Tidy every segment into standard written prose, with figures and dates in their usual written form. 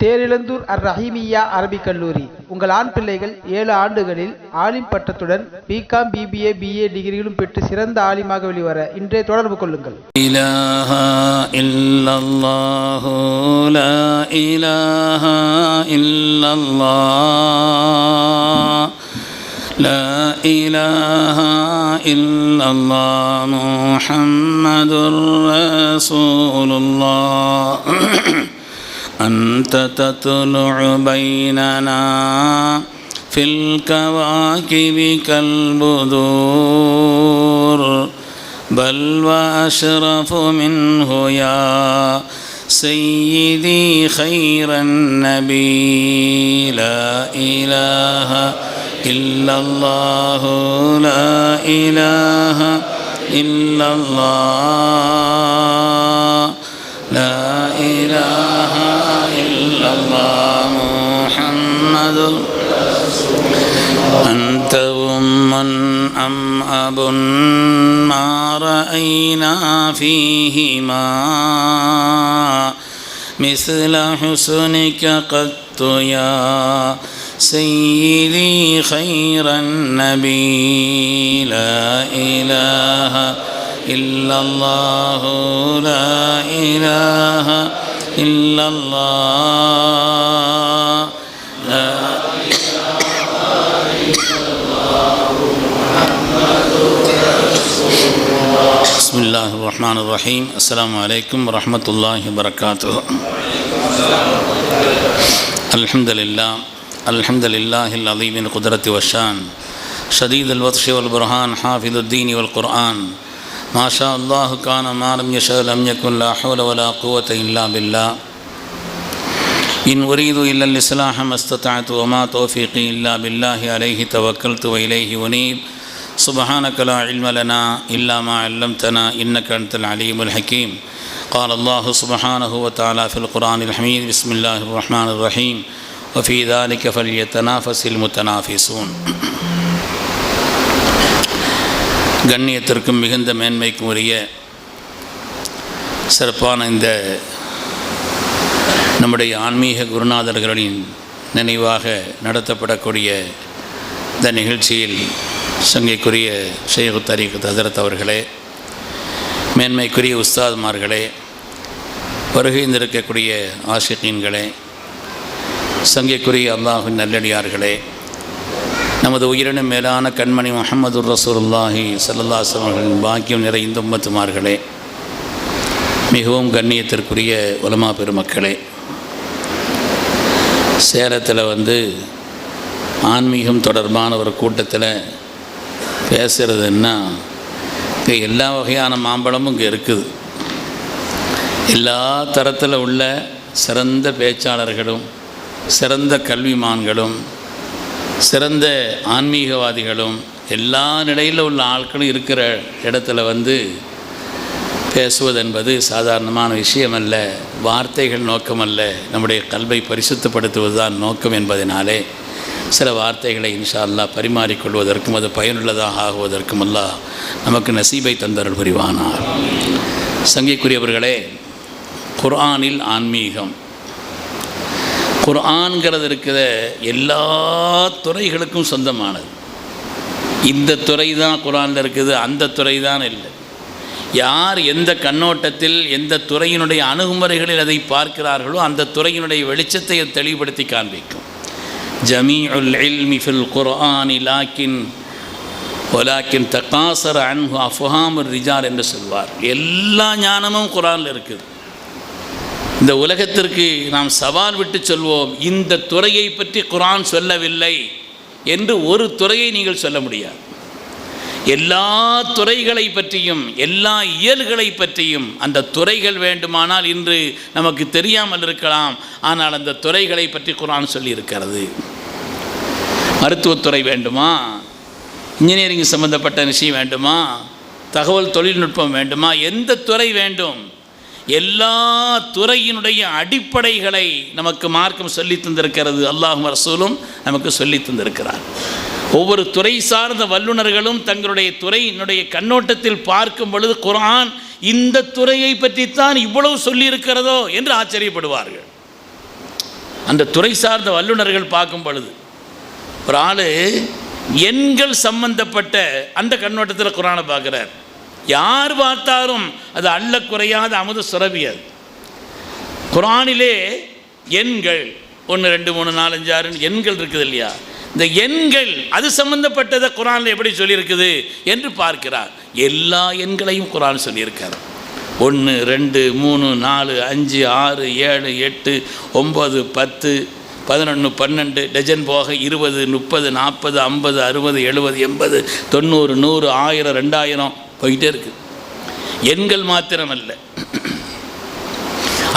Therizhandur அர்-ரஹீமிய்யா Arabic கல்லூரி. உங்கள் ஆண் பிள்ளைகள் 7 ஆண்டுகளில் ஆலிம் பட்டத்துடன் பிகாம், பிபிஏ, பிஏ டிகிரிகளும் பெற்று சிறந்த ஆலிமாக வெளிவர இன்றே தொடர்பு கொள்ளுங்கள். இலாஹா இல்லல்லாஹு லா இலாஹா இல்லல்லாஹ் லா இலாஹா இல்லல்லாஹ் முஹம்மதுர் ரசூலுல்லாஹ். أنت تطلع بيننا في الكواكب كالبدور بل وأشرف منه يا سيدي خير النبي لا إله إلا الله لا إله إلا الله لا إله إلا الله محمد أنت أم أم أب ما رأينا فيهما مثل حسنك قط يا سيدي خير النبي لا إله إلا الله لا إله إلا الله لا إله إلا الله محمد رسول الله. بسم الله الرحمن الرحيم. السلام عليكم ورحمة الله وبركاته. الحمد لله العظيم القدرة والشان شديد البطش والبرهان حافظ الدين والقرآن ما شاء الله كان ما لم يشاء لم يكن لا حول ولا قوة إلا بالله إن أريد إلا الإصلاح ما استطعت وما توفيقي إلا بالله عليه توكلت وإليه أنيب سبحانك لا علم لنا إلا ما علمتنا إنك أنت العليم الحكيم. قال الله سبحانه وتعالى في القرآن الحميد بسم الله الرحمن الرحيم وفي ذلك فليتنافس المتنافسون. கண்ணியத்திற்கும் மிகுந்த மேன்மைக்கும் உரிய சிறப்பான இந்த நம்முடைய ஆன்மீக குருநாதர்களின் நினைவாக நடத்தப்படக்கூடிய இந்த நிகழ்ச்சியில் சங்கைக்குரிய ஷேக் தரீகத் ஹதரத் அவர்களே, மேன்மைக்குரிய உஸ்தாத்மார்களே, வருகைந்திருக்கக்கூடிய ஆஷிகீன்களே, சங்கைக்குரிய அல்லாஹ்வின் நல்லடியார்களே, நமது உயிரினும் மேலான கண்மணி முஹம்மது ரசூலுல்லாஹி ஸல்லல்லாஹு அலைஹி வஸல்லம் அவர்களின் பாக்கியம் நிறைந்த உம்மத்துமார்களே, மிகவும் கண்ணியத்திற்குரிய உலமா பெருமக்களே, சேலத்தில் ஆன்மீகம் தொடர்பான ஒரு கூட்டத்தில் பேசுகிறதுன்னா இங்கே எல்லா வகையான மாம்பழமும் இங்கே இருக்குது. எல்லா தரத்தில் உள்ள சிறந்த பேச்சாளர்களும் சிறந்த கல்விமான்களும் சிறந்த ஆன்மீகவாதிகளும் எல்லா நிலையில் உள்ள ஆட்களும் இருக்கிற இடத்துல பேசுவது என்பது சாதாரணமான விஷயமல்ல, வார்த்தைகள் நோக்கமல்ல, நம்முடைய கல்வை பரிசுத்தப்படுத்துவது தான் நோக்கம் என்பதனாலே சில வார்த்தைகளை இன்ஷா அல்லாஹ் பரிமாறிக்கொள்வதற்கும் அது பயனுள்ளதாக ஆகுவதற்கும் அல்லாஹ் நமக்கு நசீபை தந்தருள் புரிவானார். சங்கைக்குரியவர்களே, குர்ஆனில் ஆன்மீகம், குர்ஆன்கிறது இருக்கிற எல்லா துறைகளுக்கும் சொந்தமானது. இந்த துறை தான் குர்ஆனில் இருக்குது, அந்த துறை தான் இல்லை. யார் எந்த கண்ணோட்டத்தில் எந்த துறையினுடைய அணுகுமுறைகளில் அதை பார்க்கிறார்களோ அந்த துறையினுடைய வெளிச்சத்தை தெளிவுபடுத்தி காண்பிக்கும். ஜமீஉல் இல்மி ஃபில் குர்ஆனி வலாக்கின் தகாசர அன்ஹு அஃப்ஹாமுர் ரிஜால் என்று சொல்வார். எல்லா ஞானமும் குர்ஆனில் இருக்குது. இந்த உலகத்திற்கு நாம் சவால் விட்டு சொல்வோம், இந்த துறையை பற்றி குர்ஆன் சொல்லவில்லை என்று ஒரு துறையை நீங்கள் சொல்ல முடியாது. எல்லா துறைகளை பற்றியும் எல்லா இயல்களை பற்றியும் அந்த துறைகள் வேண்டுமானால் இன்று நமக்கு தெரியாமல் இருக்கலாம், ஆனால் அந்த துறைகளை பற்றி குர்ஆன் சொல்லியிருக்கிறது. மருத்துவத்துறை வேண்டுமா, இன்ஜினியரிங் சம்பந்தப்பட்ட விஷயம் வேண்டுமா, தகவல் தொழில்நுட்பம் வேண்டுமா, எந்த துறை வேண்டும், எல்லா துறையினுடைய அடிப்படைகளை நமக்கு மார்க்கம் சொல்லி தந்திருக்கிறது. அல்லாஹ்வும் ரசூலும் நமக்கு சொல்லி தந்திருக்கிறார். ஒவ்வொரு துறை சார்ந்த வல்லுநர்களும் தங்களுடைய துறையினுடைய கண்ணோட்டத்தில் பார்க்கும் பொழுது குர்ஆன் இந்த துறையை பற்றித்தான் இவ்வளவு சொல்லியிருக்கிறதோ என்று ஆச்சரியப்படுவார்கள். அந்த துறை சார்ந்த வல்லுநர்கள் பார்க்கும் பொழுது ஒரு ஆள் எண்கள் சம்பந்தப்பட்ட அந்த கண்ணோட்டத்தில் குர்ஆனை பார்க்குறார். யார் பார்த்தாலும் அது அள்ள குறையாத அமுத சுரபி. அது குர்ஆனிலே எண்கள் 1 2 3 4 5 6 எண்கள் இருக்குது இல்லையா, இந்த எண்கள் அது சம்பந்தப்பட்டதை குர்ஆனில் எப்படி சொல்லியிருக்குது என்று பார்க்கிறார். எல்லா எண்களையும் குர்ஆன் சொல்லியிருக்கார். 1 2 3 4 5 6 7 8 9 10 11 12 டஜன் போக 20 30 40 50 60 70 80 90 100 1000 2000 போயிட்டே இருக்குது. எண்கள் மாத்திரமல்ல,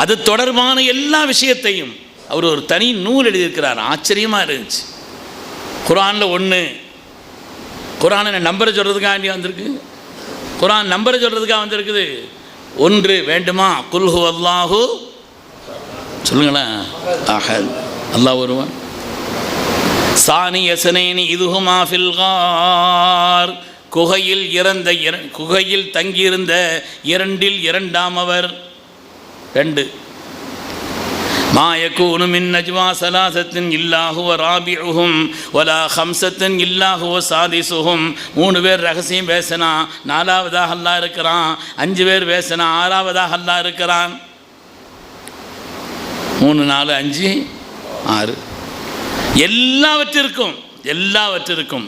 அது தொடர்பான எல்லா விஷயத்தையும் அவர் ஒரு தனி நூல் எழுதியிருக்கிறார். ஆச்சரியமாக இருந்துச்சு. குர்ஆனில் 1 குர்ஆனை நம்பரை சொல்கிறதுக்காக வந்திருக்கு. குர்ஆன் நம்பரை சொல்கிறதுக்காக வந்திருக்குது. 1 வேண்டுமா? குல் ஹுவல்லாஹு சொல்லுங்களேன். அஹத் அல்லாஹ் ஒருவன். சானி யஸ்னைனி இதுஹுமா ஃபில் கார் குகையில் தங்கியிருந்த 2ல் 2ஆம் அவர். 2 மா யகூனு மின் நஜ்வா ஸலாஸத்தின் இல்லா ஹுவ ராபிஉஹும் வலா ஹம்ஸத்தின் இல்லா ஹுவ சாதிஸுஹும். 3 பேர் ரகசியம் பேசினா 4வதாக அல்லாஹ் இருக்கிறான். 5 பேர் பேசினா 6வதாக அல்லாஹ் இருக்கிறான். 3 4 5 6 எல்லாவற்றிற்கும்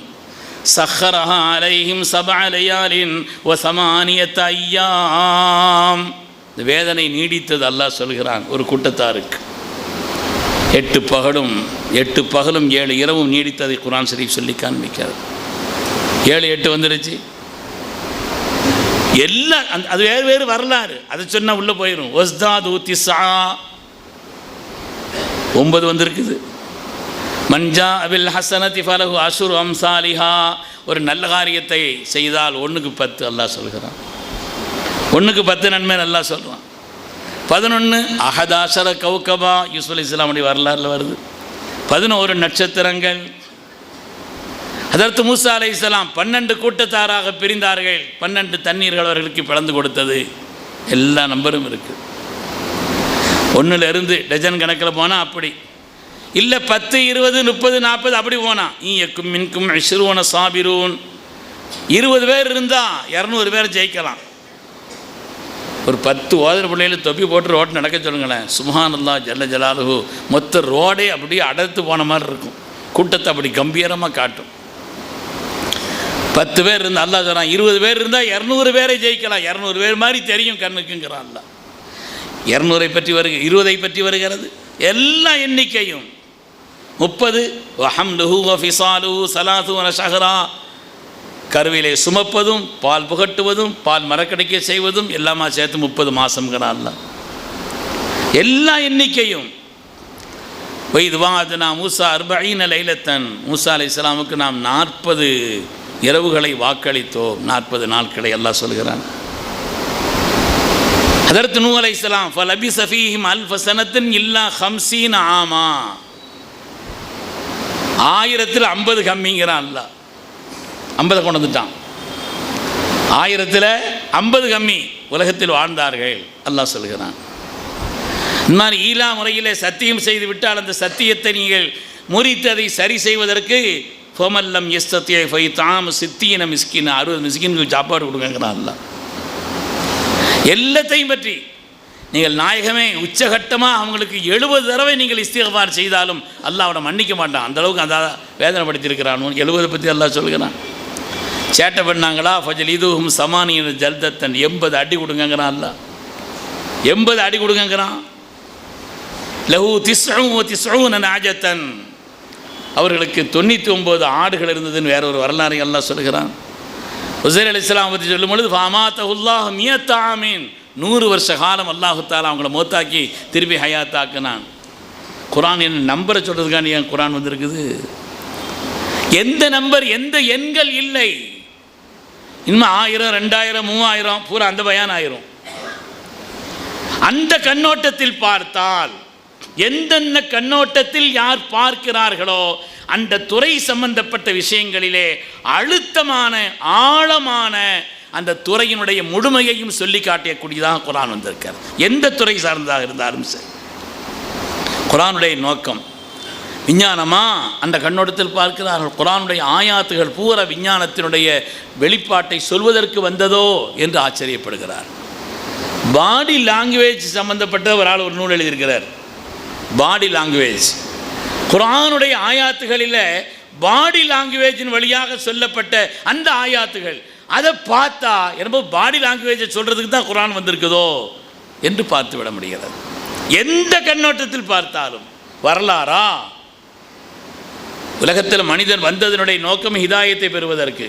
சஹரஹா அலைஹிம் 7 லையாலின் வ 8 ஐயாம். இந்த வேதனை நீடித்தது அல்லாஹ் சொல்கிறான் ஒரு கூட்டத்தாருக்கு. 8 பகலும் 7 இரவும் நீடித்ததை குர்ஆன் ஷரீஃப் சொல்லி காண்பிக்கிறது. 7 8 வந்துருச்சு. எல்லாம் அது வேறு வரலாறு. அதை சொன்னால் உள்ளே போயிடும். வஸ்தாது திஸ்ஆ 9 வந்திருக்குது. மஞ்சா அபில் ஹசனதி ஃபலஹு அஷ்ரு அம்சாலிஹா. ஒரு நல்ல காரியத்தை செய்தால் 1க்கு 10 அல்லாஹ் சொல்கிறான். 1க்கு 10 நன்மை அல்லாஹ் சொல்கிறான். 11 அஹதாஷர கௌகபா யூசுப் அலைஹிஸ்ஸலாமுடைய வரலாறுல வருது. 11 நட்சத்திரங்கள். ஹதரத் மூசா அலைஹிஸ்ஸலாம் 12 கூட்டத்தாராக பிரிந்தார்கள். 12 தண்ணீர்கள் அவர்களுக்கு பிளந்து கொடுத்தது. எல்லா நம்பரும் இருக்குது. 1லிருந்து டஜன் கணக்கில் போனால் அப்படி இல்லை, 10 20 30 40 அப்படி போனால் ஈயக்கும் மின்கும் 20 சாபிரூன். 20 பேர் இருந்தால் 200 பேர் ஜெயிக்கலாம். ஒரு 10 ஓதன பிள்ளைகள் தொப்பி போட்டு ரோடு நடக்க சொல்லுங்களேன். சுப்ஹானல்லாஹ் ஜல்ல ஜலாலுஹு. மொத்த ரோடே அப்படியே அடர்த்து போன மாதிரி இருக்கும். கூட்டத்தை அப்படி கம்பீரமாக காட்டும். 10 பேர் இருந்தால் அல்லாஹ் சொல்கிறான் 20 பேர் இருந்தால் 200 பேரை ஜெயிக்கலாம். 200 பேர் மாதிரி தெரியும் கண்ணுக்குங்கிறான் அல்லாஹ். 200 பற்றி 20 பற்றி வருகிறது. எல்லா எண்ணிக்கையும் 30 வஹம்லுஹு வஃபிசாலுஹு 30 ஷஹரா. கருவிலே சுமப்பதும் பால் புகட்டுவதும் பால் மரக்கடைக்க செய்வதும் எல்லாமா சேர்த்து 30 மாதம்ங்கிறான் அல்லாஹ். எல்லா எண்ணிக்கையும். வைது வாஅத்னா மூசா 40 லைலத்தன். மூசா அலைஹிஸ்ஸலாமுக்கு நாம் 40 இரவுகளை வாக்களித்தோம். 40 நாட்களை அல்லாஹ் சொல்கிறான். ஹதரத் நூஹ் அலைஹிஸ்ஸலாம் ஃபலபிஸ ஃபீஹிம் அல்ஃப ஸனத்தின் இல்லா 50 ஆமா. 1000ல் 50 கம்மிங்கிறான் அல்லாஹ். 50 கொண்டு வந்துட்டான். 1000ல் 50 கம்மி உலகத்தில் வாழ்ந்தார்கள் அல்லாஹ் சொல்கிறான். இந்த மாதிரி ஈலா முறையிலே சத்தியம் செய்து விட்டால் அந்த சத்தியத்தை நீங்கள் முறித்ததை சரி செய்வதற்கு ஃபமல்லம் யஸ்தத்திய ஃபைதாம் 60 மிஸ்கின் 60 மிஸ்கின்களுக்கு சாப்பாடு கொடுங்கிறான் அல்லாஹ். எல்லாத்தையும் பற்றி நீங்கள் நாயகமே உச்சகட்டமாக அவங்களுக்கு 70 தடவை நீங்கள் இஸ்திக்ஃபார் செய்தாலும் அல்லாஹ் அவனை மன்னிக்க மாட்டான். அந்தளவுக்கு அந்த வேதனைப்படுத்தியிருக்கிறான். 70 பற்றி அல்லாஹ் சொல்கிறான். சேட்டை பண்ணாங்களா ஃபஜல் இதுவும் சமானியின் ஜல்தத்தன் 80 அடி கொடுங்கிறான் அல்லாஹ். 80 அடி கொடுங்கிறான். லஹு 99 நாஜத்தன். அவர்களுக்கு 99 ஆடுகள் இருந்ததுன்னு வேற ஒரு வரலாறு அல்லாஹ் சொல்கிறான். உஸைர் அலைஹிஸ்ஸலாம் பற்றி சொல்லும் பொழுது ஃபமாத்தஹுல்லாஹ் 100 ஆமீன். 100 வருஷ காலம் அல்லாஹு தஆலா அவங்கள மௌத்தாக்கி திருப்பி ஹயாத்தாக்குனான். குர்ஆன் என்ன நம்பரை சொல்கிறதுக்காண்டி ஏன் குர்ஆன் வந்திருக்குது? எந்த நம்பர் எந்த எண்கள் இல்லை. இன்னும் 1000 2000 3000 பூரா அந்த பயான் ஆயிரும். அந்த கண்ணோட்டத்தில் பார்த்தால் எந்தெந்த கண்ணோட்டத்தில் யார் பார்க்கிறார்களோ அந்த துறை சம்பந்தப்பட்ட விஷயங்களிலே அழுத்தமான ஆழமான அந்த துறையினுடைய முழுமையையும் சொல்லி காட்டக்கூடியதாக குர்ஆன் வந்திருக்கிறது. எந்த துறை சார்ந்ததாக இருந்தாலும் சரி. குர்ஆனுடைய நோக்கம் விஞ்ஞானமா அந்த கண்ணோட்டத்தில் பார்க்கிறார்கள். குர்ஆனுடைய ஆயாத்துகள் பூரா விஞ்ஞானத்தினுடைய வெளிப்பாட்டை சொல்வதற்கு வந்ததோ என்று ஆச்சரியப்படுகிறார். பாடி லாங்குவேஜ் சம்பந்தப்பட்ட ஒரு ஆள் ஒரு நூல் எழுதியிருக்கிறார். பாடி லாங்குவேஜ் குர்ஆனுடைய ஆயாத்துகளில் பாடி லாங்குவேஜின் வழியாக சொல்லப்பட்ட அந்த ஆயாத்துகள் அதை பார்த்தா என்னமோ பாடி லாங்குவேஜை சொல்கிறதுக்கு தான் குர்ஆன் வந்திருக்குதோ என்று பார்த்து விட முடிகிறது. எந்த கண்ணோட்டத்தில் பார்த்தாலும் வரலாறா, உலகத்தில் மனிதன் வந்ததனுடைய நோக்கம் ஹிதாயத்தை பெறுவதற்கு.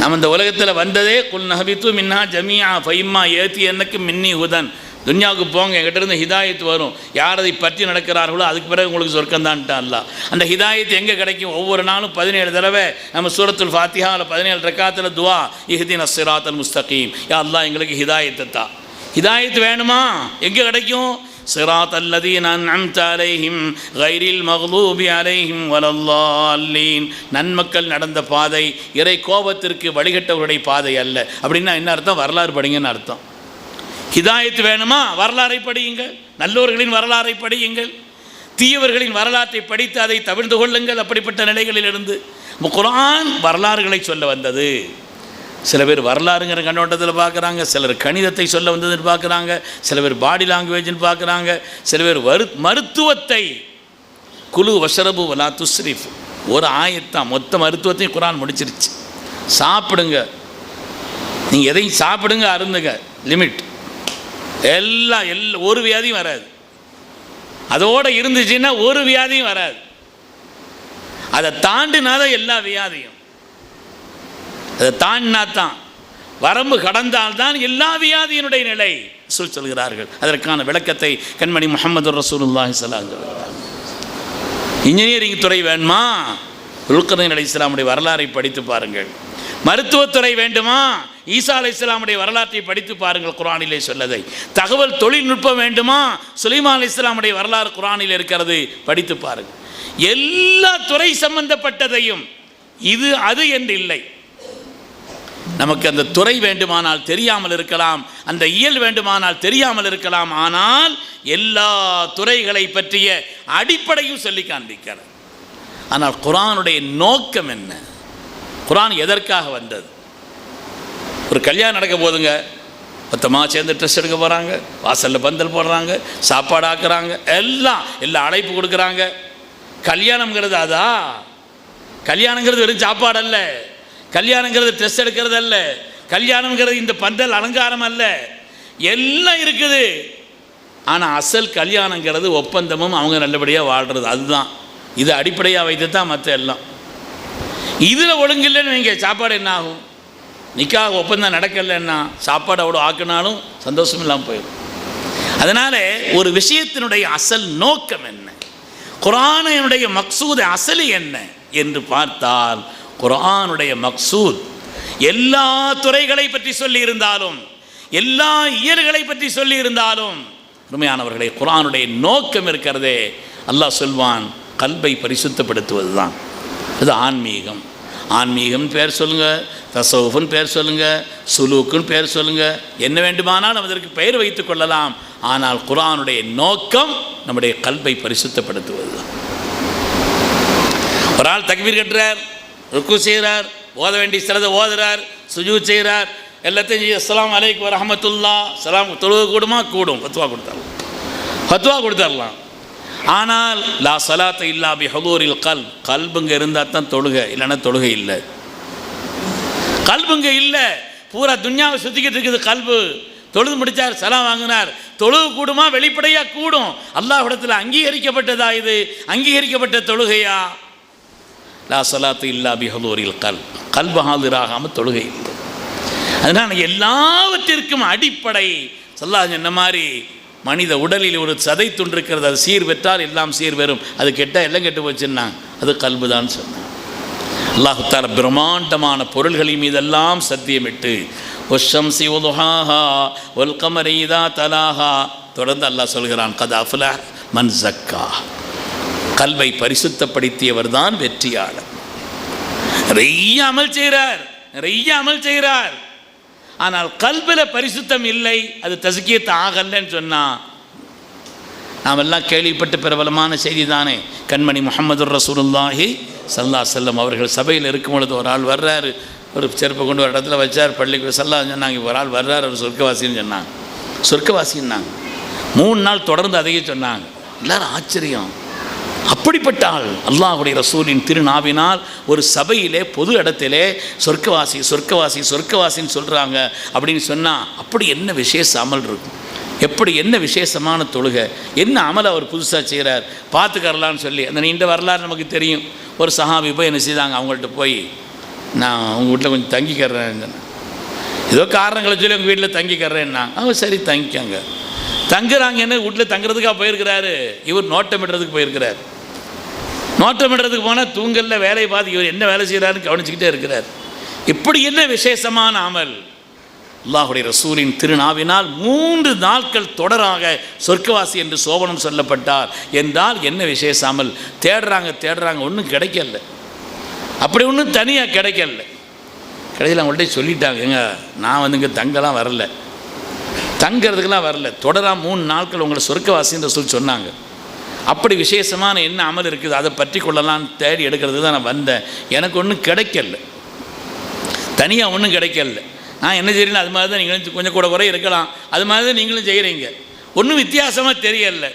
நம்ம இந்த உலகத்தில் வந்ததே குல் நஹபித்து மின்னா ஜமியா ஃபைம்மா ஏத்தி என்னக்கு மின்னி ஹுதன், துன்யாவுக்கு போங்க என்கிட்ட இருந்து ஹிதாயத்து வரும், யார் அதை பற்றி நடக்கிறார்களோ அதுக்கு பிறகு உங்களுக்கு சொர்க்கம்தான்ட்டா அல்லாஹ். அந்த ஹிதாயத்து எங்கே கிடைக்கும்? ஒவ்வொரு நாளும் 17 தடவை நம்ம சூரத்துல் ஃபாத்திஹாவில் 17 ரக்காத்தில் துவா இஹ்தினஸ் ஸிராத்தல் முஸ்தகீம், யா அல்லாஹ் எங்களுக்கு ஹிதாயத்தை தா. ஹிதாயத்து வேணுமா? எங்கே கிடைக்கும்? ஸிராத்தல் லதீன அன்அம்த அலைஹிம் கைரில் மக்லூபி அலைஹிம் வலல்லாலீன், நன்மக்கள் நடந்த பாதை, இறை கோபத்திற்கு வழிகட்டவருடைய பாதை அல்ல. அப்படின்னா என்ன அர்த்தம்? வரலாறு படிங்கன்னு அர்த்தம். ஹிதாயத்து வேணுமா? வரலாறை படியுங்கள், நல்லவர்களின் வரலாறை படியுங்கள், தீயவர்களின் வரலாற்றை படித்து அதை தவிர்த்து கொள்ளுங்கள். அப்படிப்பட்ட நிலைகளிலிருந்து குர்ஆன் வரலாறுகளை சொல்ல வந்தது. சில பேர் வரலாறுங்கிற கண்ணோட்டத்தில் பார்க்குறாங்க, சிலர் கணிதத்தை சொல்ல வந்ததுன்னு பார்க்குறாங்க, சில பேர் பாடி லாங்குவேஜ்னு பார்க்குறாங்க, சில பேர் மருத்துவத்தை குலு வஷரபு வலா துஸ்ரிஃப், ஒரு ஆயத்தான் மொத்த மருத்துவத்தையும் குர்ஆன் முடிச்சிருச்சு. சாப்பிடுங்க, நீங்கள் எதையும் சாப்பிடுங்க, அருந்துங்க, லிமிட், எல்லாம் ஒரு வியாதியும் வராது. அதோடு இருந்துச்சுன்னா ஒரு வியாதியும் வராது. அதை தாண்டினாதான் எல்லா வியாதியும், அதை தாண்டினா தான், வரம்பு கடந்தால்தான் எல்லா வியாதியினுடைய நிலை சொல்கிறார்கள். அதற்கான விளக்கத்தை கண்மணி முஹம்மது ரசூலுல்லாஹி ஸல்லல்லாஹு அலைஹி வஸல்லம். இன்ஜினியரிங் துறை வேணுமா? துல்கர்னைன் அலைஹிஸ்ஸலாமுடைய வரலாறை படித்து பாருங்கள். மருத்துவத்துறை வேண்டுமா? ஈசா அலைஹிஸ்ஸலாமுடைய வரலாற்றை படித்து பாருங்கள், குர்ஆனிலே சொல்லதை. தகவல் தொழில்நுட்பம் வேண்டுமா? சுலைமான் அலைஹிஸ்ஸலாமுடைய வரலாறு குர்ஆனில் இருக்கிறது, படித்து பாருங்கள். எல்லா துறை சம்பந்தப்பட்டதையும் இது அது என்று இல்லை. நமக்கு அந்த துறை வேண்டுமானால் தெரியாமல் இருக்கலாம், அந்த இயல் வேண்டுமானால் தெரியாமல் இருக்கலாம், ஆனால் எல்லா துறைகளை பற்றிய அடிப்படையும் சொல்லி காண்பிக்கிறது. ஆனால் குர்ஆனுடைய நோக்கம் என்ன? குர்ஆன் எதற்காக வந்தது? ஒரு கல்யாணம் நடக்க போதுங்க, மொத்தமாக சேர்ந்து ட்ரெஸ் எடுக்க போகிறாங்க, வாசலில் பந்தல் போடுறாங்க, சாப்பாடு ஆக்குறாங்க, எல்லா அழைப்பு கொடுக்குறாங்க. கல்யாணங்கிறது அதா? கல்யாணங்கிறது வெறும் சாப்பாடு அல்ல, கல்யாணங்கிறது ட்ரெஸ் எடுக்கிறது அல்ல, கல்யாணங்கிறது இந்த பந்தல் அலங்காரம் அல்ல, எல்லாம் இருக்குது. ஆனால் அசல் கல்யாணங்கிறது ஒப்பந்தமும் அவங்க நல்லபடியாக வாழ்கிறது, அதுதான். இது அடிப்படையாக வைத்து தான் மற்ற எல்லாம். இதில் ஒழுங்கில்லைன்னு நீங்கள் சாப்பாடு என்ன ஆகும்? நிக்காக ஒப்பந்தம் நடக்கலைன்னா சாப்பாடு அவ்வளோ ஆக்கினாலும் சந்தோஷம் இல்லாமல் போயிடும். அதனால் ஒரு விஷயத்தினுடைய அசல் நோக்கம் என்ன, குர்ஆனுடைய மக்சூத் அசல் என்ன என்று பார்த்தால், குர்ஆனுடைய மக்சூத் எல்லா துறைகளை பற்றி சொல்லி இருந்தாலும், எல்லா இயல்களை பற்றி சொல்லி இருந்தாலும், உண்மையானவர்களே குர்ஆனுடைய நோக்கம் இருக்கிறதே, அல்லாஹ் சொல்வான், கல்பை பரிசுத்தப்படுத்துவது தான். அது ஆன்மீகம். ஆன்மீகம் பேர் சொல்லுங்கள், தசவுஃப்னு பேர் சொல்லுங்கள், சுலூக்குன்னு பேர் சொல்லுங்கள், என்ன வேண்டுமானால் அதற்கு பெயர் வைத்துக் கொள்ளலாம். ஆனால் குர்ஆனுடைய நோக்கம் நம்முடைய கல்பை பரிசுத்தப்படுத்துவது தான். ஒரு ஆள் தக்பீர் கட்டுறார், ருக்கு செய்கிறார், ஓத வேண்டிய சிலதை ஓதுறார், சுஜூத் செய்கிறார், எல்லாத்தையும் அஸ்ஸலாமு அலைக்கும் வரஹ்மத்துல்லாஹ் சலாம் தொழுக கூடுமா? கூடும். ஃபத்வா கொடுத்துடலாம். ஆனால் லா ஸலாத்த இல்லா பி ஹுதூரில் கல்ப், கல்புங்க இருந்தால் தான் தொழுகை, இல்லைன்னா தொழுகை இல்லை. கல்புங்க இல்லை, பூரா துன்யாவை சுற்றிக்கிட்டு இருக்குது கல்பு. தொழுது முடித்தார், சலாம் வாங்கினார், தொழுகு கூடுமா? வெளிப்படையாக கூடும். அல்லாஹ்விடத்தில் அங்கீகரிக்கப்பட்டதா இது? அங்கீகரிக்கப்பட்ட தொழுகையா? லா ஸலாத்து இல்லா பி ஹுதூரில் கல்ப், கல்பு ஹாதிராகாமல் தொழுகை இல்லை. அதனால் எல்லாவற்றிற்கும் அடிப்படை ஸல்லல்லாஹு என்ன மாதிரி மனித உடலில் ஒரு சதை துண்டு இருக்கிறது, அது சீர் பெற்றால் எல்லாம் சீர் பெறும், அது கெட்டால் எல்லாம் கெட்டு போச்சுன்னாங்க, அது கல்பு தான் சொன்னாங்க. அல்லாஹ் தஆலா பிரம்மாண்டமான பொருள்களின் மீதெல்லாம் சத்தியமிட்டு வஷ்ஷம்ஸி வதுஹாஹா வல் கமரி இதா தலாஹா, தொடர்ந்து அல்லாஹ் சொல்கிறான், கத் அஃப்லஹ மன் ஸக்கா, கல்வை பரிசுத்தப்படுத்தியவர் தான் வெற்றியாளர். நிறைய அமல் செய்கிறார், ஆனால் கல்பில் பரிசுத்தம் இல்லை, அது தஸ்கியத் ஆகலன்னு சொன்னால் நாம் எல்லாம் கேள்விப்பட்ட பிரபலமான செய்தி தானே. கண்மணி முஹம்மதுர் ரசூலுல்லாஹி ஸல்லல்லாஹு அலைஹி வஸல்லம் அவர்கள் சபையில் இருக்கும் பொழுது ஒரு ஆள் வர்றாரு, ஒரு செருப்பை கொண்டு ஒரு இடத்துல வச்சார், பள்ளிக்கு ஸல்லல்லாஹு சொன்னாங்க, ஒரு ஆள் வர்றாரு, அவர் சொர்க்கவாசின்னு சொன்னாங்க. சொர்க்கவாசின்னாங்க. 3 நாள் தொடர்ந்து அதையே சொன்னாங்க. எல்லாரும் ஆச்சரியம். அப்படிப்பட்ட ஆள் அல்லாஹ்வுடைய ரசூலின் திருநாவினால் ஒரு சபையிலே பொது இடத்திலே சொர்க்கவாசி சொர்க்கவாசி சொர்க்கவாசின்னு சொல்கிறாங்க அப்படின்னு சொன்னால் அப்படி என்ன விசேஷ அமல் இருக்கும், எப்படி என்ன விசேஷமான தொழுகை, என்ன அமலை அவர் புதுசாக செய்கிறார் பார்த்துக்கரலான்னு சொல்லி அந்த நீண்ட வரலாறு நமக்கு தெரியும். ஒரு சஹாபி போய் என்ன செய்தாங்க, அவங்கள்ட்ட போய் நான் உங்கள் வீட்டில் கொஞ்சம் தங்கிக்கிறேன், ஏதோ காரணங்களை சொல்லி உங்கள் வீட்டில் தங்கிக்கிறேன்னா அவங்க சரி தங்கிக்காங்க. தங்குறாங்கன்னு வீட்டில் தங்குறதுக்காக போயிருக்கிறாரு. இவர் நோட்டமிடுறதுக்கு போயிருக்கிறார். நோட்டமிடுறதுக்கு போனால் தூங்கல்ல வேலையை பார்த்து இவர் என்ன வேலை செய்கிறாருன்னு கவனிச்சுக்கிட்டே இருக்கிறார். இப்படி என்ன விசேஷமான அமல். அல்லாஹ்வுடைய ரசூலின் திருநாவினால் 3 நாட்கள் தொடராக சொர்க்கவாசி என்று சோபனம் சொல்லப்பட்டார் என்றால் என்ன விசேஷ அமல். தேடுறாங்க ஒன்றும் கிடைக்கல, அப்படி ஒன்றும் தனியாக கிடைக்கல. கடைசியில் அவங்கள்ட்ட சொல்லிட்டாங்க, எங்க நான் வந்து இங்கே தங்கலாம் வரல, தங்கிறதுக்கெல்லாம் வரல, தொடராக 3 நாட்கள் உங்களை சொர்க்கவாசின்ற சொன்னாங்க. அப்படி விசேஷமான என்ன அமல் இருக்குது அதை பற்றி கொள்ளலான்னு தேடி எடுக்கிறதுக்கு தான் நான் வந்தேன். எனக்கு ஒன்றும் கிடைக்கல, தனியாக ஒன்றும் கிடைக்கல. நான் என்ன செய்கிறேன்னு அது மாதிரி தான் நீங்களும் கொஞ்சம் கூட குறை இருக்கலாம், அது மாதிரி தான் நீங்களும் செய்கிறீங்க. ஒன்றும் வித்தியாசமாக தெரியல.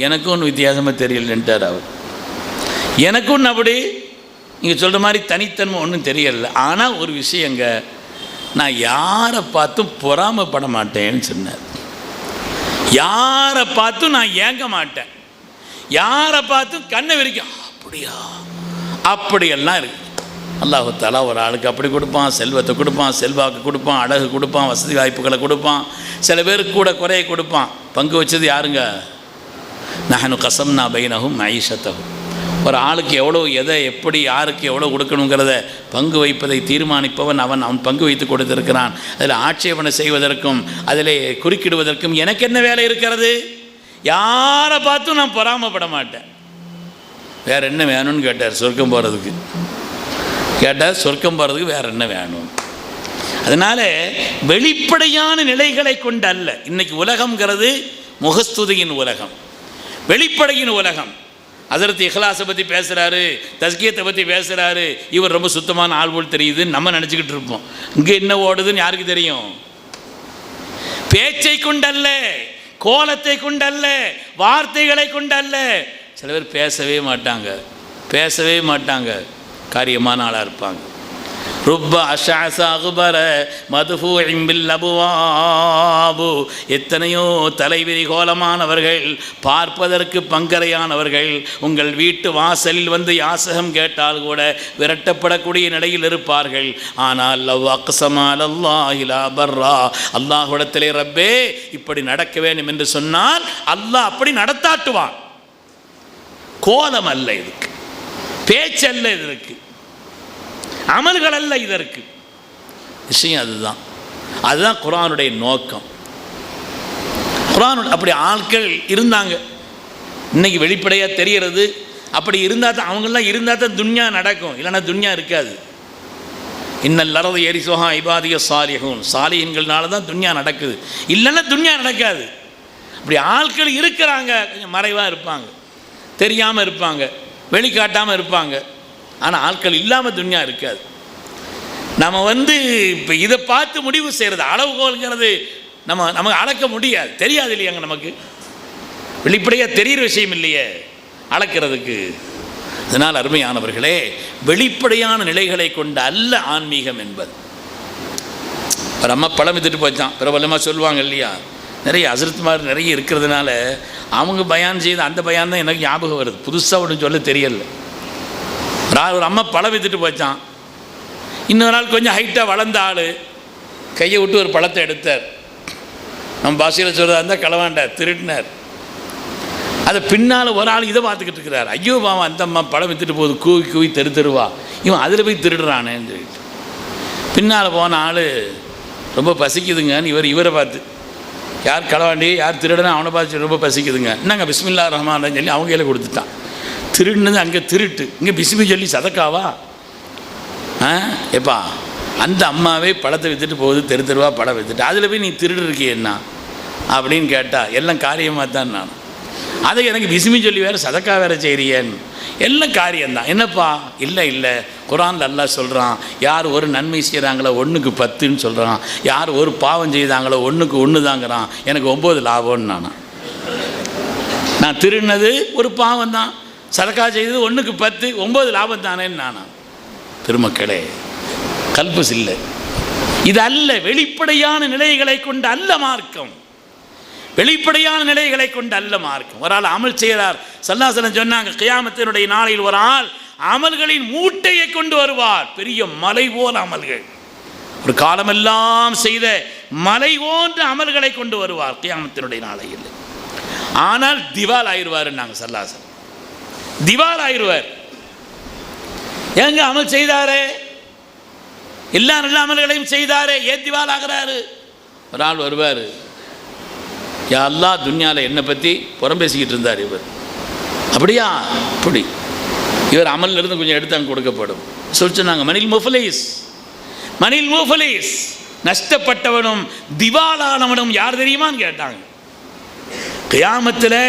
எனக்கும் ஒன்றும் வித்தியாசமாக தெரியலன்ட்டார் அவர். எனக்கும் ஒன்று அப்படி நீங்கள் சொல்கிற மாதிரி தனித்தன்மை ஒன்றும் தெரியல. ஆனால் ஒரு விஷயங்க, நான் யாரை பார்த்தும் பொறாமைப்பட மாட்டேன்னு சொன்னார். யாரை பார்த்தும் நான் ஏங்க மாட்டேன், யாரை பார்த்தும் கண்ணை விரிக்கும். அப்படியா, அப்படியெல்லாம் இருக்கு. அல்லாஹ் தஆலா ஒரு ஆளுக்கு அப்படி கொடுப்பான், செல்வத்தை கொடுப்பான், செல்வாக்கு கொடுப்பான், அழகு கொடுப்பான், வசதி வாய்ப்புகளை கொடுப்பான், சில பேருக்கு கூட குறையை கொடுப்பான். பங்கு வச்சது யாருங்க? நஹனு கஸம்னா பைனஹும் மஈஷத்தஹும். ஒரு ஆளுக்கு எவ்வளோ எதை எப்படி யாருக்கு எவ்வளோ கொடுக்கணுங்கிறத பங்கு வைப்பதை தீர்மானிப்பவன் அவன் பங்கு வைத்து கொடுத்திருக்கிறான். அதில் ஆட்சேபனை செய்வதற்கும் அதில் குறுக்கிடுவதற்கும் எனக்கு என்ன வேலை இருக்கிறது? யாரை பார்த்தும் நான் பொறாமப்பட மாட்டேன். வேற என்ன வேணும்னு கேட்டார். சொர்க்கம் போகிறதுக்கு கேட்டார். சொர்க்கம் போகிறதுக்கு வேற என்ன வேணும்? அதனால வெளிப்படையான நிலைகளை கொண்டு அல்ல. இன்னைக்கு உலகம்ங்கிறது முகஸ்துதியின் உலகம், வெளிப்படையின் உலகம். ஹஜ்ரத் இஹ்லாஸை பற்றி பேசுகிறாரு, தஸ்கியத்தை பற்றி பேசுகிறாரு. இவர் ரொம்ப சுத்தமான ஆள் போல் தெரியுதுன்னு நம்ம நினச்சிக்கிட்டு இருப்போம். இங்கே என்ன ஓடுதுன்னு யாருக்கு தெரியும்? பேச்சை கொண்டல்ல, கோலத்தை கொண்டல்ல, வார்த்தைகளை கொண்டல்ல. சில பேர் பேசவே மாட்டாங்க, காரியமான ஆளாக இருப்பாங்க. ருப்ப அஷஅஸ அக்பர மதுஃபூஇன் பில் அபுவாபு. எத்தனையோ தலைவிரி கோலமானவர்கள், பார்ப்பதற்கு பங்கரையானவர்கள், உங்கள் வீட்டு வாசலில் வந்து யாசகம் கேட்டால் கூட விரட்டப்படக்கூடிய நிலையில் இருப்பார்கள். ஆனால் லவ் அக்ஸமா அலல்லாஹி லா பர்ரா, அல்லாஹ்விடத்திலே ரப்பே இப்படி நடக்க வேண்டும் என்று சொன்னால் அல்லாஹ் அப்படி நடத்தாட்டுவான். கோலம் அல்ல இதுக்கு, பேச்சல்ல இதற்கு, அமல்கள் அல்ல இதற்கு. விஷயம் அதுதான் குர்ஆனுடைய நோக்கம். குர்ஆன் அப்படி ஆட்கள் இருந்தாங்க. இன்னைக்கு வெளிப்படையாக தெரிகிறது. அப்படி இருந்தால் தான், அவங்களாம் இருந்தால் தான் துன்யா நடக்கும், இல்லைன்னா துன்யா இருக்காது. இன்னல் அர்த யரிஸுஹா இபாதிய ஸாலிஹூன். ஸாலிஹீன்கள்னால தான் துன்யா நடக்குது, இல்லைன்னா துன்யா நடக்காது. அப்படி ஆட்கள் இருக்கிறாங்க. கொஞ்சம் மறைவாக இருப்பாங்க, தெரியாமல் இருப்பாங்க, வெளிக்காட்டாமல் இருப்பாங்க. ஆனால் ஆட்கள் இல்லாமல் துன்யா இருக்காது. நம்ம இப்போ இதை பார்த்து முடிவு செய்கிறது, அளவுகோல்ங்கிறது நமக்கு அளக்க முடியாது, தெரியாது இல்லையாங்க. நமக்கு வெளிப்படையாக தெரிகிற விஷயம் இல்லையே அளக்கிறதுக்கு. அதனால் அருமையானவர்களே, வெளிப்படையான நிலைகளை கொண்ட அல்ல ஆன்மீகம் என்பது. ஒரு அம்மா பழம் வித்துட்டு போச்சான், பிரபலமாக சொல்லுவாங்க இல்லையா. நிறைய ஹஸ்ரத்மார் நிறைய இருக்கிறதுனால அவங்க பயான் செய்து அந்த பயான் தான் எனக்கு ஞாபகம் வருது. புதுசாக ஒன்று சொல்ல தெரியல. ஒரு அம்மா பழம் வித்துட்டு போச்சான். இன்னொரு நாள் கொஞ்சம் ஹைட்டாக வளர்ந்த ஆள் கையை விட்டு ஒரு பழத்தை எடுத்தார். நம்ம பாஷையில் சொல்கிறதா இருந்தால் களவாண்டார், திருடினார். அதை பின்னால் ஒரு ஆள் இதை பார்த்துக்கிட்டு இருக்கிறார். ஐயோ பாவம், அந்த அம்மா பழம் வித்துட்டு போகுது, கூவி தெருவா, இவன் அதில் போய் திருடுறானேன்னு சொல்லிட்டு பின்னால் போன ஆள் ரொம்ப பசிக்குதுங்கன்னு இவரை பார்த்து, யார் களவாண்டி யார் திருடனா அவனை பார்த்து ரொம்ப பசிக்குதுங்க, என்னங்க பிஸ்மில்லா ரஹ்மான் சொல்லி அவங்க கையில் கொடுத்துட்டான். திருடுனது அங்கே திருட்டு, இங்கே பிஸ்மி சொல்லி சதக்காவா? எப்பா அந்த அம்மாவே பழத்தை விற்றுட்டு போகுது, தெருவா பழம் விற்றுட்டு, அதில் போய் நீ திருடு இருக்கியன்னா அப்படின்னு கேட்டால் எல்லாம் காரியமாக தான். நான் அதை எனக்கு பிஸ்மி சொல்லி வேறு சதக்கா வேறு செய்கிறீன், எல்லாம் காரியம்தான். என்னப்பா? இல்லை குர்ஆனில் அல்லாஹ் சொல்கிறான், யார் ஒரு நன்மை செய்கிறாங்களோ 1க்கு 10ன்னு சொல்கிறான், யார் ஒரு பாவம் செய்தாங்களோ 1க்கு 1 தாங்கிறான், எனக்கு 9 லாபம்னு நான் திருநது ஒரு பாவம் தான், சதக்கா செய்தது 1க்கு 10, 9 லாபம் தானேன்னு நானா. பெருமக்களே, கல்பஸ் இல்லை, இது அல்ல. வெளிப்படையான நிலைகளை கொண்டு அல்ல மார்க்கம், வெளிப்படையான நிலைகளை கொண்டு அல்ல மார்க்கம். ஒரு ஆள் அமல் செய்கிறார், ஸல்லல்லாஹு அலைஹி வஸல்லம் சொன்னாங்க, கியாமத்தினுடைய நாளையில் ஒரு ஆள் அமல்களின் மூட்டையை கொண்டு வருவார், பெரிய மலை போல் அமல்கள், ஒரு காலமெல்லாம் செய்த மலை போன்ற அமல்களை கொண்டு வருவார் கியாமத்தினுடைய நாளையில். ஆனால் திவால் ஆயிடுவார். நாங்கள் ஸல்லல்லாஹு அலைஹி வஸல்லம் திவால் ஆயிடுவார். எங்க அமல் செய்தாரே, எல்லா நல்ல அமல்களையும் செய்தாரே, ஏன் திவால் ஆகிறாரு? ஒரு ஆள் வருவார், யா அல்லாஹ் துன்யாவில் என்னை பற்றி புறம் பேசிக்கிட்டு இருந்தார் இவர். அப்படியா? அப்படி இவர் அமலிருந்து கொஞ்சம் எடுத்து அங்கே கொடுக்கப்படும் சொல்லி சொன்னாங்க. மனில் முஃபலிஸ், நஷ்டப்பட்டவனும் திவாலானவனும் யார் தெரியுமான்னு கேட்டாங்க. கியாமத்தில்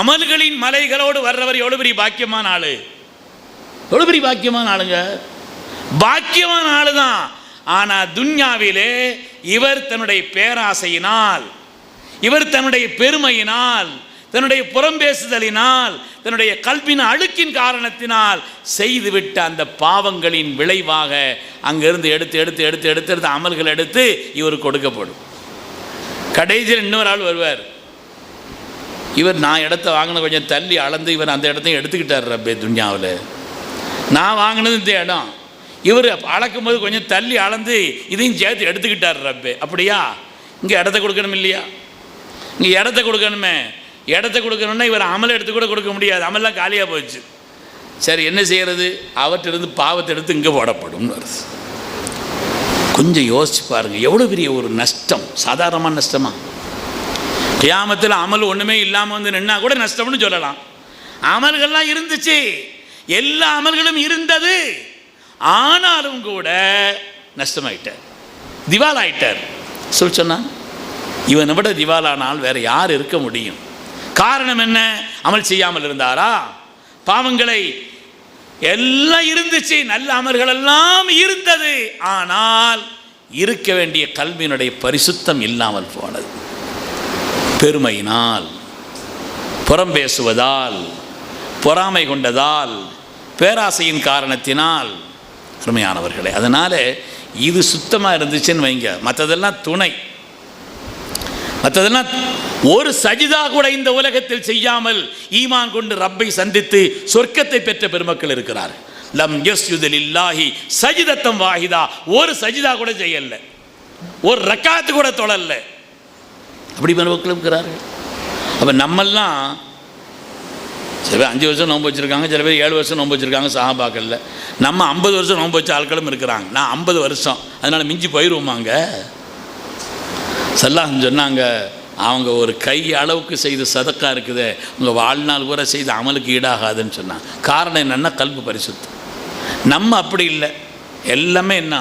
அமல்களின் மலைகளோடு வர்றவர் எவ்வளோ பெரிய பாக்கியமான ஆளு, எவ்வளோ பெரிய பாக்கியமான ஆளுங்க, பாக்கியமான ஆளு தான். ஆனால் துன்யாவிலே இவர் தன்னுடைய பேராசையினால், இவர் தன்னுடைய பெருமையினால், தன்னுடைய புறம்பேசுதலினால், தன்னுடைய கல்வின் அழுக்கின் காரணத்தினால் செய்துவிட்ட அந்த பாவங்களின் விளைவாக அங்கிருந்து எடுத்து எடுத்து எடுத்து எடுத்து எடுத்து அமல்கள் எடுத்து இவர் கொடுக்கப்படும். கடைசியில் இன்னொரு ஆள் வருவார், இவர் நான் இடத்த வாங்கின கொஞ்சம் தள்ளி அளந்து இவர் அந்த இடத்தையும் எடுத்துக்கிட்டார் ரப்பே. துன்யாவில் நான் வாங்கினது இந்த இடம், இவர் அளக்கும்போது கொஞ்சம் தள்ளி அளந்து இதையும் சேர்த்து எடுத்துக்கிட்டார் ரப்பே. அப்படியா? இங்கே இடத்த கொடுக்கணும் இல்லையா? இங்கே இடத்த கொடுக்கணுமே, இடத்த கொடுக்கணுன்னா இவர் அமல் எடுத்து கூட கொடுக்க முடியாது, அமல்லாம் காலியாக போச்சு. சரி என்ன செய்கிறது? அவற்றிலிருந்து பாவத்தை எடுத்து இங்கே போடப்படும் வருது. கொஞ்சம் யோசிச்சு பாருங்கள், எவ்வளோ பெரிய ஒரு நஷ்டம், சாதாரணமான நஷ்டமா? கியாமத்தில் அமல் ஒன்றுமே இல்லாமல் வந்து நின்னா கூட நஷ்டம்னு சொல்லலாம். அமல்கள்லாம் இருந்துச்சு, எல்லா அமல்களும் இருந்தது, ஆனாலும் கூட நஷ்டமாயிட்டார், திவால் ஆயிட்டார். சொன்னான், இவனை விட திவாலானால் வேற யார் இருக்க முடியும்? காரணம் என்ன? அமல் செய்யாமல் இருந்தாரா? பாவங்களை எல்லாம் இருந்துச்சு, நல்ல அமல்கள் எல்லாம் இருந்தது, ஆனால் இருக்க வேண்டிய கல்வியினுடைய பரிசுத்தம் இல்லாமல் போனது. பெருமையினால், புறம் பேசுவதால், பொறாமை கொண்டதால், பேராசையின் காரணத்தினால். அருமையானவர்களே, அதனால் இது சுத்தமாக இருந்துச்சுன்னு வைங்க, மற்றதெல்லாம் துணை, மற்றதெல்லாம் ஒரு சஜிதா கூட இந்த உலகத்தில் செய்யாமல் ஈமான் கொண்டு ரப்பை சந்தித்து சொர்க்கத்தை பெற்ற பெருமக்கள் இருக்கிறார். லம் யஸ்ஜுது லில்லாஹி சஜிதத்தம் வாஹிதா, ஒரு சஜிதா கூட செய்யல, ஒரு ரக்காத்து கூட தொழல, அப்படி பெருமக்கள் இருக்கிறார்கள். அப்போ நம்மெல்லாம் சில பேர் 5 வருஷம் நோன்பு வச்சுருக்காங்க, சில பேர் 7 வருஷம் நோன்பு வச்சுருக்காங்க சஹாபாக்களில். நம்ம 50 வருஷம் நோன்பு வச்ச ஆட்களும் இருக்கிறாங்க. நான் 50 வருஷம், அதனால் மிஞ்சி போயிடுவோமாங்க. ஸல்லல்லாஹு சொன்னாங்க, அவங்க ஒரு கை அளவுக்கு செய்த சதக்கா இருக்குது, உங்கள் வாழ்நாள் கூட செய்த அமலுக்கு ஈடாகாதுன்னு சொன்னாங்க. காரணம் என்னென்னா கல்பு பரிசுத்தம். நம்ம அப்படி இல்லை, எல்லாமே என்ன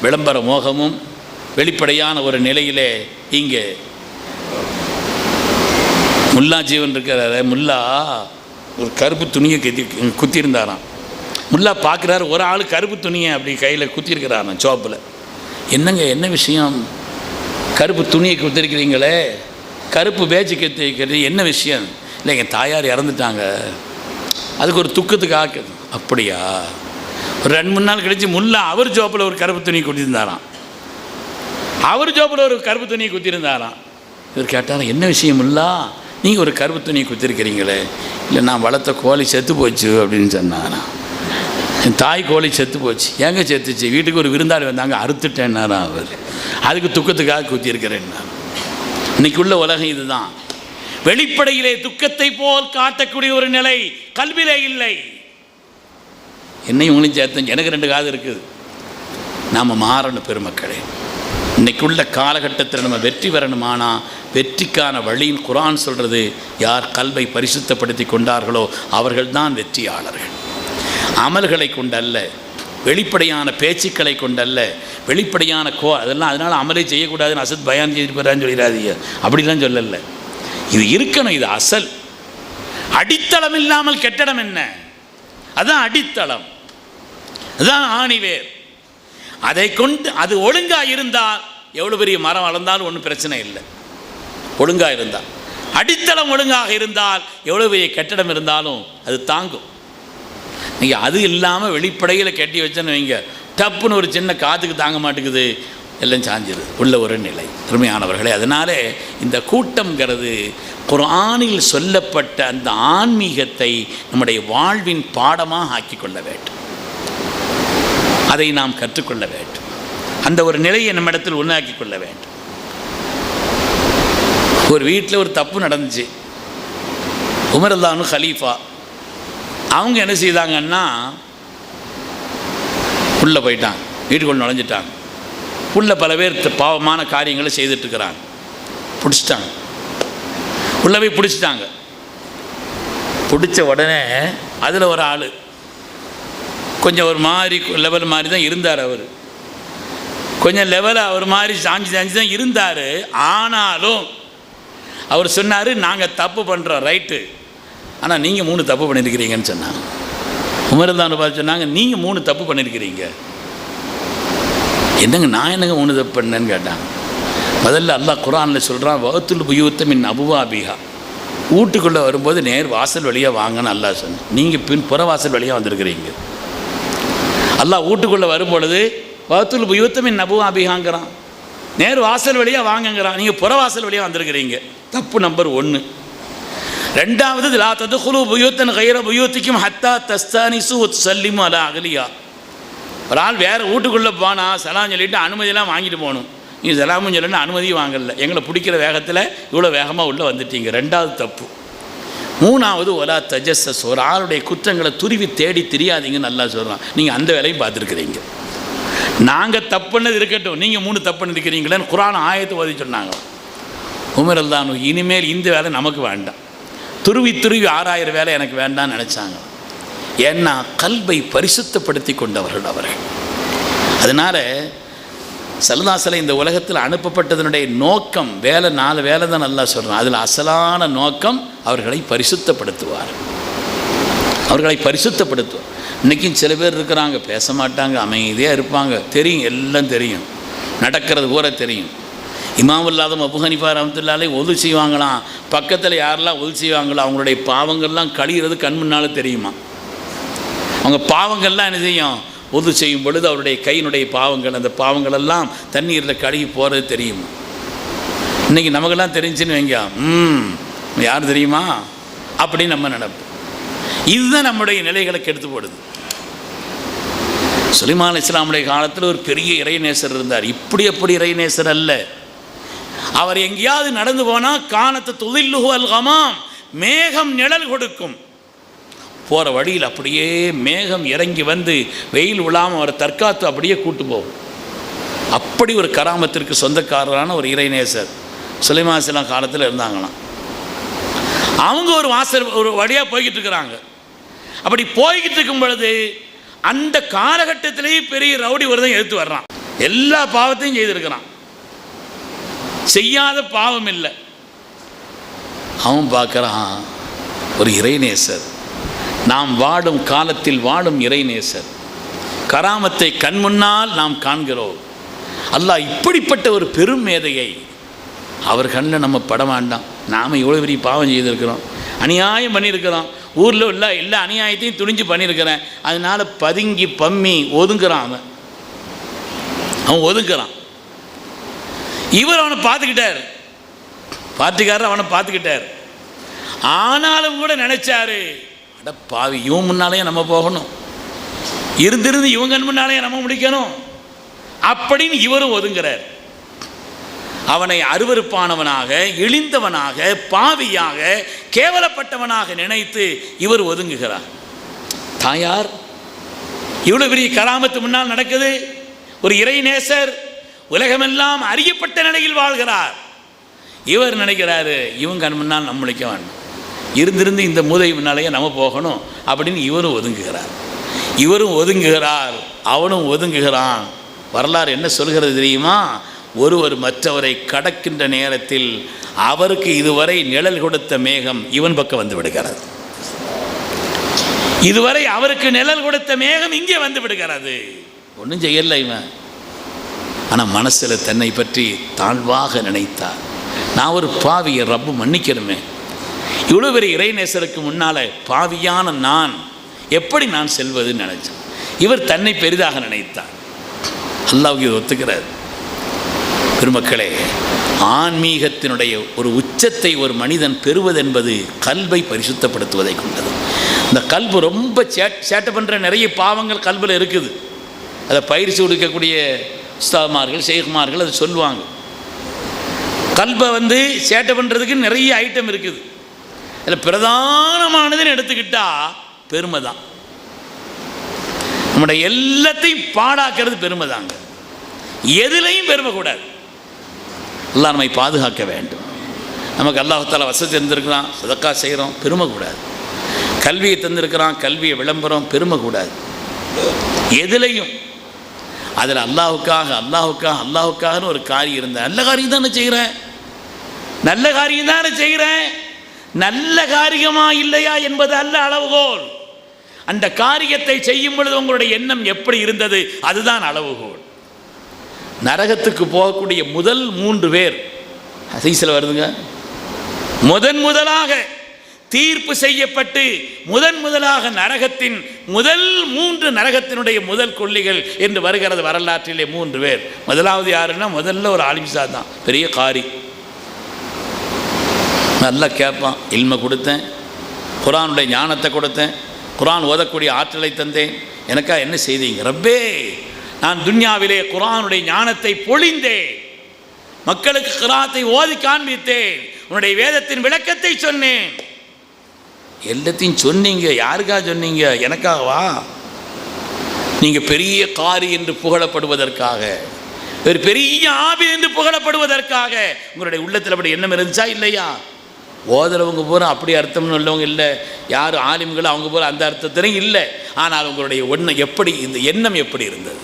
விளம்பர மோகமும் வெளிப்படையான ஒரு நிலையிலே. இங்கே முல்லா ஜீவன் இருக்கிறாரு, முல்லா ஒரு கருப்பு துணியை குத்திருந்தாராம். முல்லா பார்க்குறாரு, ஒரு ஆள் கருப்பு துணியை அப்படி கையில் குத்திருக்கிறாராம் சோப்பில். என்னங்க என்ன விஷயம்? கருப்பு துணியை குத்திருக்கிறீங்களே, கருப்பு பேச்சு கத்திருக்கிறது என்ன விஷயம்? இல்லை எங்கள் தாயார் இறந்துட்டாங்க, அதுக்கு ஒரு துக்கத்துக்கு ஆக்குது. அப்படியா? ஒரு 2-3 நாள் கழித்து முல்லா அவர் ஜோப்பில் ஒரு கருப்பு துணியை குத்திருந்தாராம், அவர் ஜோப்பில் ஒரு கருப்பு துணியை குத்திருந்தாராம். இவர் கேட்டார், என்ன விஷயம் முல்லா, நீங்கள் ஒரு கருப்பு துணியை குத்திருக்கிறீங்களே? இல்லை நான் வளர்த்த கோழி செத்து போச்சு அப்படின்னு சொன்னாராம். என் தாய் கோழி செத்து போச்சு. ஏங்க செத்துச்சு? வீட்டுக்கு ஒரு விருந்தாளி வந்தாங்க, அறுத்துட்டேன்னாராம் அவர், அதுக்கு துக்கத்துக்காக குத்திருக்கிறேன். இன்னைக்குள்ள உலகம் இதுதான். வெளிப்படையிலே துக்கத்தை போல் காட்டக்கூடிய ஒரு நிலை கல்வியிலே இல்லை. என்னையும் உங்களையும் சேர்த்து எனக்கு 2 காது இருக்குது. நாம் மாறணும் பெருமக்களே. இன்னைக்குள்ள காலகட்டத்தில் நம்ம வெற்றி பெறணுமானா வெற்றிக்கான வழியில் குர்ஆன் சொல்கிறது, யார் கல்வை பரிசுத்தப்படுத்தி கொண்டார்களோ அவர்கள்தான் வெற்றியாளர்கள். அமல்களை கொண்டல்ல, வெளிப்படையான பேச்சுக்களை கொண்டல்ல, வெளிப்படையான அதெல்லாம். அதனால் அமலை செய்யக்கூடாதுன்னு அசத் பயான் செய்து போகிறான்னு சொல்லிடாதீங்க, அப்படிலாம் சொல்லலை. இது இருக்கணும். இது அசல். அடித்தளம் இல்லாமல் கெட்டடம் என்ன? அதுதான் அடித்தளம், அதுதான் ஆணிவேர். அதை கொண்டு அது ஒழுங்காக இருந்தால் எவ்வளோ பெரிய மரம் வளர்ந்தாலும் ஒன்றும் பிரச்சனை இல்லை. ஒழுங்காக இருந்தால், அடித்தளம் ஒழுங்காக இருந்தால் எவ்வளோ பெரிய கெட்டடம் இருந்தாலும் அது தாங்கும். நீங்கள் அது இல்லாமல் வெளிப்படையில் கட்டி வச்சேன்னு வைங்க, டப்புன்னு ஒரு சின்ன காற்றுக்கு தாங்க மாட்டேங்குது, எல்லாம் சாஞ்சிருது உள்ள ஒரு நிலை. அருமையானவர்களே, அதனாலே இந்த கூட்டம்ங்கிறது குர்ஆனில் சொல்லப்பட்ட அந்த ஆன்மீகத்தை நம்முடைய வாழ்வின் பாடமாக ஆக்கிக்கொள்ள வேண்டும். அதை நாம் கற்றுக்கொள்ள வேண்டும். அந்த ஒரு நிலையை நம்மிடத்தில் உண்டாக்கி கொள்ள வேண்டும். ஒரு வீட்டில் ஒரு தப்பு நடந்துச்சு. உமர் ரலியல்லாஹு ஹலீஃபா அவங்க என்ன செய்தாங்கன்னா, உள்ளே போயிட்டாங்க, வீட்டுக்குள்ள நுழைஞ்சிட்டாங்க. உள்ள பல பேர் பாவமான காரியங்களை செய்துட்டுருக்கிறாங்க. பிடிச்சிட்டாங்க, உள்ளே போய் பிடிச்சிட்டாங்க. பிடிச்ச உடனே அதில் ஒரு ஆள் கொஞ்சம் ஒரு மாதிரி லெவல் மாதிரி தான் இருந்தார். அவர் கொஞ்சம் லெவலில் அவர் மாதிரி சாஞ்சி தான் இருந்தார். ஆனாலும் அவர் சொன்னார், நாங்கள் தப்பு பண்ணுறோம் ரைட்டு, ஆனால் நீங்கள் 3 தப்பு பண்ணியிருக்கிறீங்கன்னு சொன்னாங்க. உமர் ரலியல்லாஹு பார்த்து சொன்னாங்க, நீங்கள் 3 தப்பு பண்ணியிருக்கிறீங்க. என்னங்க நான் என்னங்க 3 தப்பு பண்ணேன்னு கேட்டாங்க. முதல்ல அல்லாஹ் குர்ஆனில் சொல்கிறான், வஅத்துல் புயூத்த மின் அபுவாபிஹா, வீட்டுக்குள்ளே வரும்போது நேர் வாசல் வழியாக வாங்கன்னு அல்லாஹ் சொன்னேன். நீங்கள் புற வாசல் வழியாக வந்திருக்கிறீங்க. அல்லாஹ் வீட்டுக்குள்ளே வரும்பொழுது வஅத்துல் புயூத்த மின் அபுவாபிஹாங்கிறான், நேர் வாசல் வழியாக வாங்கங்கிறான். நீங்கள் புற வாசல் வழியாக வந்திருக்கிறீங்க. தப்பு நம்பர் 1. ரெண்டாவது, லா ததுகுலு புயூத்தன் கைர புயூத்திக்கும் ஹத்தா தஸ்தானிசு வத்துசல்லிமு அலா அஹ்லிஹா. ஒரு ஆள் வேறு வீட்டுக்குள்ளே போனால் சலாம் சொல்லிவிட்டு அனுமதியெல்லாம் வாங்கிட்டு போகணும். நீங்கள் சலாமும் சொல்லணும், அனுமதியும் வாங்கல, எங்களை பிடிக்கிற வேகத்தில் இவ்வளோ வேகமாக உள்ளே வந்துட்டீங்க. 2வது தப்பு. 3வது, ஒலா தஜஸ்ஸஸ், ஒரு ஆளுடைய குற்றங்களை துருவி தேடி தெரியாதீங்கன்னு நல்லா சொல்கிறான். நீங்கள் அந்த வேலையும் பார்த்துருக்குறீங்க. நாங்கள் தப்புன்னது இருக்கட்டும், நீங்கள் 3 தப்புன்னு இருக்கிறீங்களேன்னு குர்ஆன் ஆயத்தை ஓதி சொன்னாங்க. உமர் ரலியல்லாஹு அன்ஹு இனிமேல் இந்த வேலை நமக்கு வேண்டாம், துருவி ஆராயிர வேலை எனக்கு வேண்டாம்னு நினச்சாங்க. ஏன்னா கல்வை பரிசுத்தப்படுத்தி கொண்டவர்கள் அவர்கள். அதனால் ஸல்லல்லாஹு இந்த உலகத்தில் அனுப்பப்பட்டதனுடைய நோக்கம் வேலை, 4 வேலை தான் நல்லா சொல்கிறேன். அதில் அசலான நோக்கம் அவர்களை பரிசுத்தப்படுத்துவார், அவர்களை பரிசுத்தப்படுத்துவார். இன்றைக்கும் சில பேர் இருக்கிறாங்க, பேச மாட்டாங்க, அமைதியாக இருப்பாங்க, தெரியும், எல்லாம் தெரியும், நடக்கிறது பூரா தெரியும். இமாமுல் ஆதம் அபூ ஹனீஃபா ரஹ்மத்துல்லாஹி ஒது செய்வாங்களாம், பக்கத்தில் யாரெல்லாம் ஒது செய்வாங்களோ அவங்களுடைய பாவங்கள்லாம் கழிகிறது கண் முன்னால் தெரியுமா. அவங்க பாவங்கள்லாம் என்ன செய்யும், ஒது செய்யும் பொழுது அவருடைய கையினுடைய பாவங்கள், அந்த பாவங்களெல்லாம் தண்ணீரில் கழுகி போகிறது தெரியுமா. இன்றைக்கி நமக்கெல்லாம் தெரிஞ்சுன்னு வைங்க, யார் தெரியுமா அப்படின்னு நம்ம நினைப்போம். இதுதான் நம்முடைய நிலைகளை கெடுத்து போடுது. சுலைமான் அலைஹிஸ்ஸலாமுடைய காலத்தில் ஒரு பெரிய இறைநேசர் இருந்தார். இப்படி இறைநேசர் அல்ல. அவர் எங்கேயாவது நடந்து போனால் கானத்து துதில்லுஹு அல் கமாம், மேகம் நிழல் கொடுக்கும். போகிற வழியில் அப்படியே மேகம் இறங்கி வந்து வெயில் விழாமல் அவரை தற்காத்து அப்படியே கூட்டு போகும். அப்படி ஒரு கராமத்திற்கு சொந்தக்காரரான ஒரு இறைநேசர் சுலைமான் அலைஹிஸ்ஸலாம் காலத்தில் இருந்தாங்களாம். அவங்க ஒரு வழியாக போய்கிட்டு இருக்கிறாங்க. அப்படி போய்கிட்டு இருக்கும் பொழுது அந்த காலகட்டத்திலேயே பெரிய ரவுடி ஒருத்தன் எடுத்து வர்றான். எல்லா பாவத்தையும் செய்திருக்கிறான், செய்யாத பாவம் இல்லை. அவன் பார்க்குறான், ஒரு இறைநேசர், நாம் வாடும் காலத்தில் வாடும் இறைநேசர், கராமத்தை கண் முன்னால் நாம் காண்கிறோம். அல்லாஹ் இப்படிப்பட்ட ஒரு பெரும் மேதையை அவர் கண்ணில் நம்ம பட வேண்டாம். நாம் இவ்வளோ பெரிய பாவம் செய்திருக்கிறோம், அநியாயம் பண்ணியிருக்கிறோம், ஊரில் உள்ள எல்லா அநியாயத்தையும் துணிஞ்சு பண்ணியிருக்கிறேன். அதனால் பதுங்கி பம்மி ஒதுங்குறான். அவன் ஒதுங்குறான். இவர் அவனை பார்த்துக்கிட்டார், பார்ட்டிக்காரர் அவனை பார்த்துக்கிட்டார். ஆனாலும் கூட நினைச்சாரு, அட பாவி, இவன் முன்னாலேயே நம்ம போகணும், இருந்திருந்து இவங்க முன்னாலேயே நம்ம முடிக்கணும் அப்படின்னு இவரும் ஒதுங்குறார். அவனை அருவருப்பானவனாக, இழிந்தவனாக, பாவியாக, கேவலப்பட்டவனாக நினைத்து இவர் ஒதுங்குகிறார். தாயார், இவ்வளவு பெரிய கராமத்து முன்னால் நடக்குது, ஒரு இறைநேசர், உலகமெல்லாம் அறியப்பட்ட நிலையில் வாழ்கிறார். இவர் நினைக்கிறாரு, இவங்க கண் முன்னால் நம்ம முடிக்க வேண்டும், இருந்திருந்து இந்த மூதை முன்னாலேயே நம்ம போகணும் அப்படின்னு இவரும் ஒதுங்குகிறார். இவரும் ஒதுங்குகிறார், அவனும் ஒதுங்குகிறான். வரலாறு என்ன சொல்கிறது தெரியுமா? ஒருவர் மற்றவரை கடக்கின்ற நேரத்தில் அவருக்கு இதுவரை நிழல் கொடுத்த மேகம் இவன் பக்கம் வந்து விடுகிறது. இதுவரை அவருக்கு நிழல் கொடுத்த மேகம் இங்கே வந்து விடுகிறது. ஒன்றும் செய்யலை இவன். ஆனால் மனசில் தன்னை பற்றி தாழ்வாக நினைத்தார். நான் ஒரு பாவியை ரப்பு மன்னிக்கணுமே, இவ்வளோ பெரிய இறைநேசருக்கு முன்னால் பாவியான நான் எப்படி நான் செல்வதுன்னு நினைச்சேன். இவர் தன்னை பெரிதாக நினைத்தார். அல்லாஹ்வுக்கு இது ஒத்துக்கிறார். பெருமக்களே, ஆன்மீகத்தினுடைய ஒரு உச்சத்தை ஒரு மனிதன் பெறுவதென்பது கல்வை பரிசுத்தப்படுத்துவதை கொண்டது. இந்த கல்பு ரொம்ப சேட்டை பண்ணுற நிறைய பாவங்கள் கல்பில் இருக்குது. அதை பயிற்சி கொடுக்கக்கூடிய உஸ்தாத்மார்கள் ஷேக்மார்கள் அதை சொல்லுவாங்க. கல்பை சேட்டை பண்ணுறதுக்கு நிறைய ஐட்டம் இருக்குது. அதில் பிரதானமானதுன்னு எடுத்துக்கிட்டால் பெருமை தான். நம்முடைய எல்லாத்தையும் பாடாக்கிறது பெருமை தாங்க. எதுலையும் பெருமை கூடாது. அல்லாஹ் நம்மை பாதுகாக்க வேண்டும். நமக்கு அல்லாஹ் தஆலா வசதி தந்திருக்கிறான், சதக்கா செய்கிறோம், பெருமை கூடாது. கல்வியை தந்திருக்கிறான், கல்வியை விளம்பரம், பெருமை கூடாது. எதுலையும் அதில் அல்லாஹுக்காகனு ஒரு காரியம் இருந்தால் நல்ல காரியம் தானே செய்கிறேன், நல்ல காரியம் தானே செய்கிறேன், நல்ல காரியமா இல்லையா என்பது அல்ல அளவுகோல். அந்த காரியத்தை செய்யும் பொழுது உங்களுடைய எண்ணம் எப்படி இருந்தது அதுதான் அளவுகோல். நரகத்துக்கு போகக்கூடிய முதல் 3 பேர் ஹதீஸில் வருதுங்க. முதலாக தீர்ப்பு செய்யப்பட்டு முதலாக நரகத்தின் முதல் 3 நரகத்தினுடைய முதல் கொல்லிகள் என்று வருகிறது வரலாற்றிலே 3 பேர். முதலாவது யாருன்னா முதல்ல ஒரு ஆலிம்சா தான், பெரிய காரி, நல்லா கேட்பான், இல்மை கொடுத்தேன், குர்ஆனுடைய ஞானத்தை கொடுத்தேன், குர்ஆன் ஓதக்கூடிய ஆற்றலை தந்தேன், எனக்கா என்ன செய்தீங்க ரப்பே, நான் துன்யாவிலே குர்ஆனுடைய ஞானத்தை பொழிந்தேன், மக்களுக்கு கிராத்தை ஓதி காண்பித்தேன், உன்னுடைய வேதத்தின் விளக்கத்தை சொன்னேன். எல்லாத்தையும் சொன்னீங்க, யாருக்காக சொன்னீங்க? எனக்காகவா? நீங்கள் பெரிய காரி என்று புகழப்படுவதற்காக, ஒரு பெரிய ஆபி என்று புகழப்படுவதற்காக உங்களுடைய உள்ளத்தில் அப்படி எண்ணம் இருந்துச்சா இல்லையா? ஓதுறவங்க பூரா அப்படி அர்த்தம்னு உள்ளவங்க இல்லை, யார் ஆலிம்களோ அவங்க பூரா அந்த அர்த்தத்திலையும் இல்லை. ஆனால் உங்களுடைய எண்ணம் எப்படி, இந்த எண்ணம் எப்படி இருந்தது?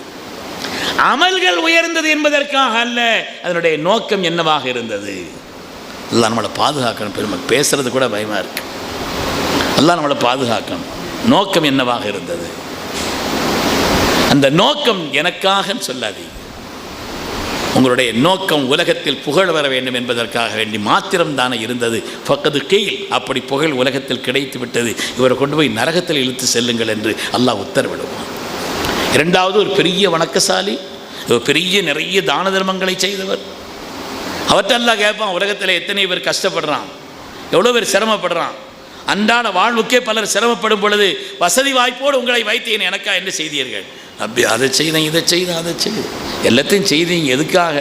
அமல்கள் உயர்ந்தது என்பதற்காக அல்ல, அதனுடைய நோக்கம் என்னவாக இருந்தது? அல்லாஹ் நம்மளை பாதுகாக்கணும். பெருமை பேசுறது கூட பயமாக இருக்கு. அல்லாஹ் நம்மளை பாதுகாக்கணும். நோக்கம் என்னவாக இருந்தது? அந்த நோக்கம் எனக்காக சொல்லாதீங்க. உங்களுடைய நோக்கம் உலகத்தில் புகழ் வர வேண்டும் என்பதற்காக வேண்டி மாத்திரம்தானே இருந்தது. ஃபக்கது கீழ், அப்படி புகழ் உலகத்தில் கிடைத்து விட்டது, இவரை கொண்டு போய் நரகத்தில் இழுத்து செல்லுங்கள் என்று அல்லாஹ் உத்தரவிடுவான். இரண்டாவது, ஒரு பெரிய வணக்கசாலி, பெரிய நிறைய தான தர்மங்களை செய்தவர். அவர்கிட்ட அல்லாஹ் கேட்பான், உலகத்தில் எத்தனை பேர் கஷ்டப்படுறான், எவ்வளோ பேர் சிரமப்படுறான், அன்றாட வாழ்வுக்கே பலர் சிரமப்படும் பொழுது வசதி வாய்ப்போடு உங்களை வைத்தேன், எனக்கா என்ன செய்தீர்கள்? அப்படி அதை செய்தேன், இதை செய்தேன், அதை செய்து எல்லாத்தையும் செய்தீங்க. எதுக்காக?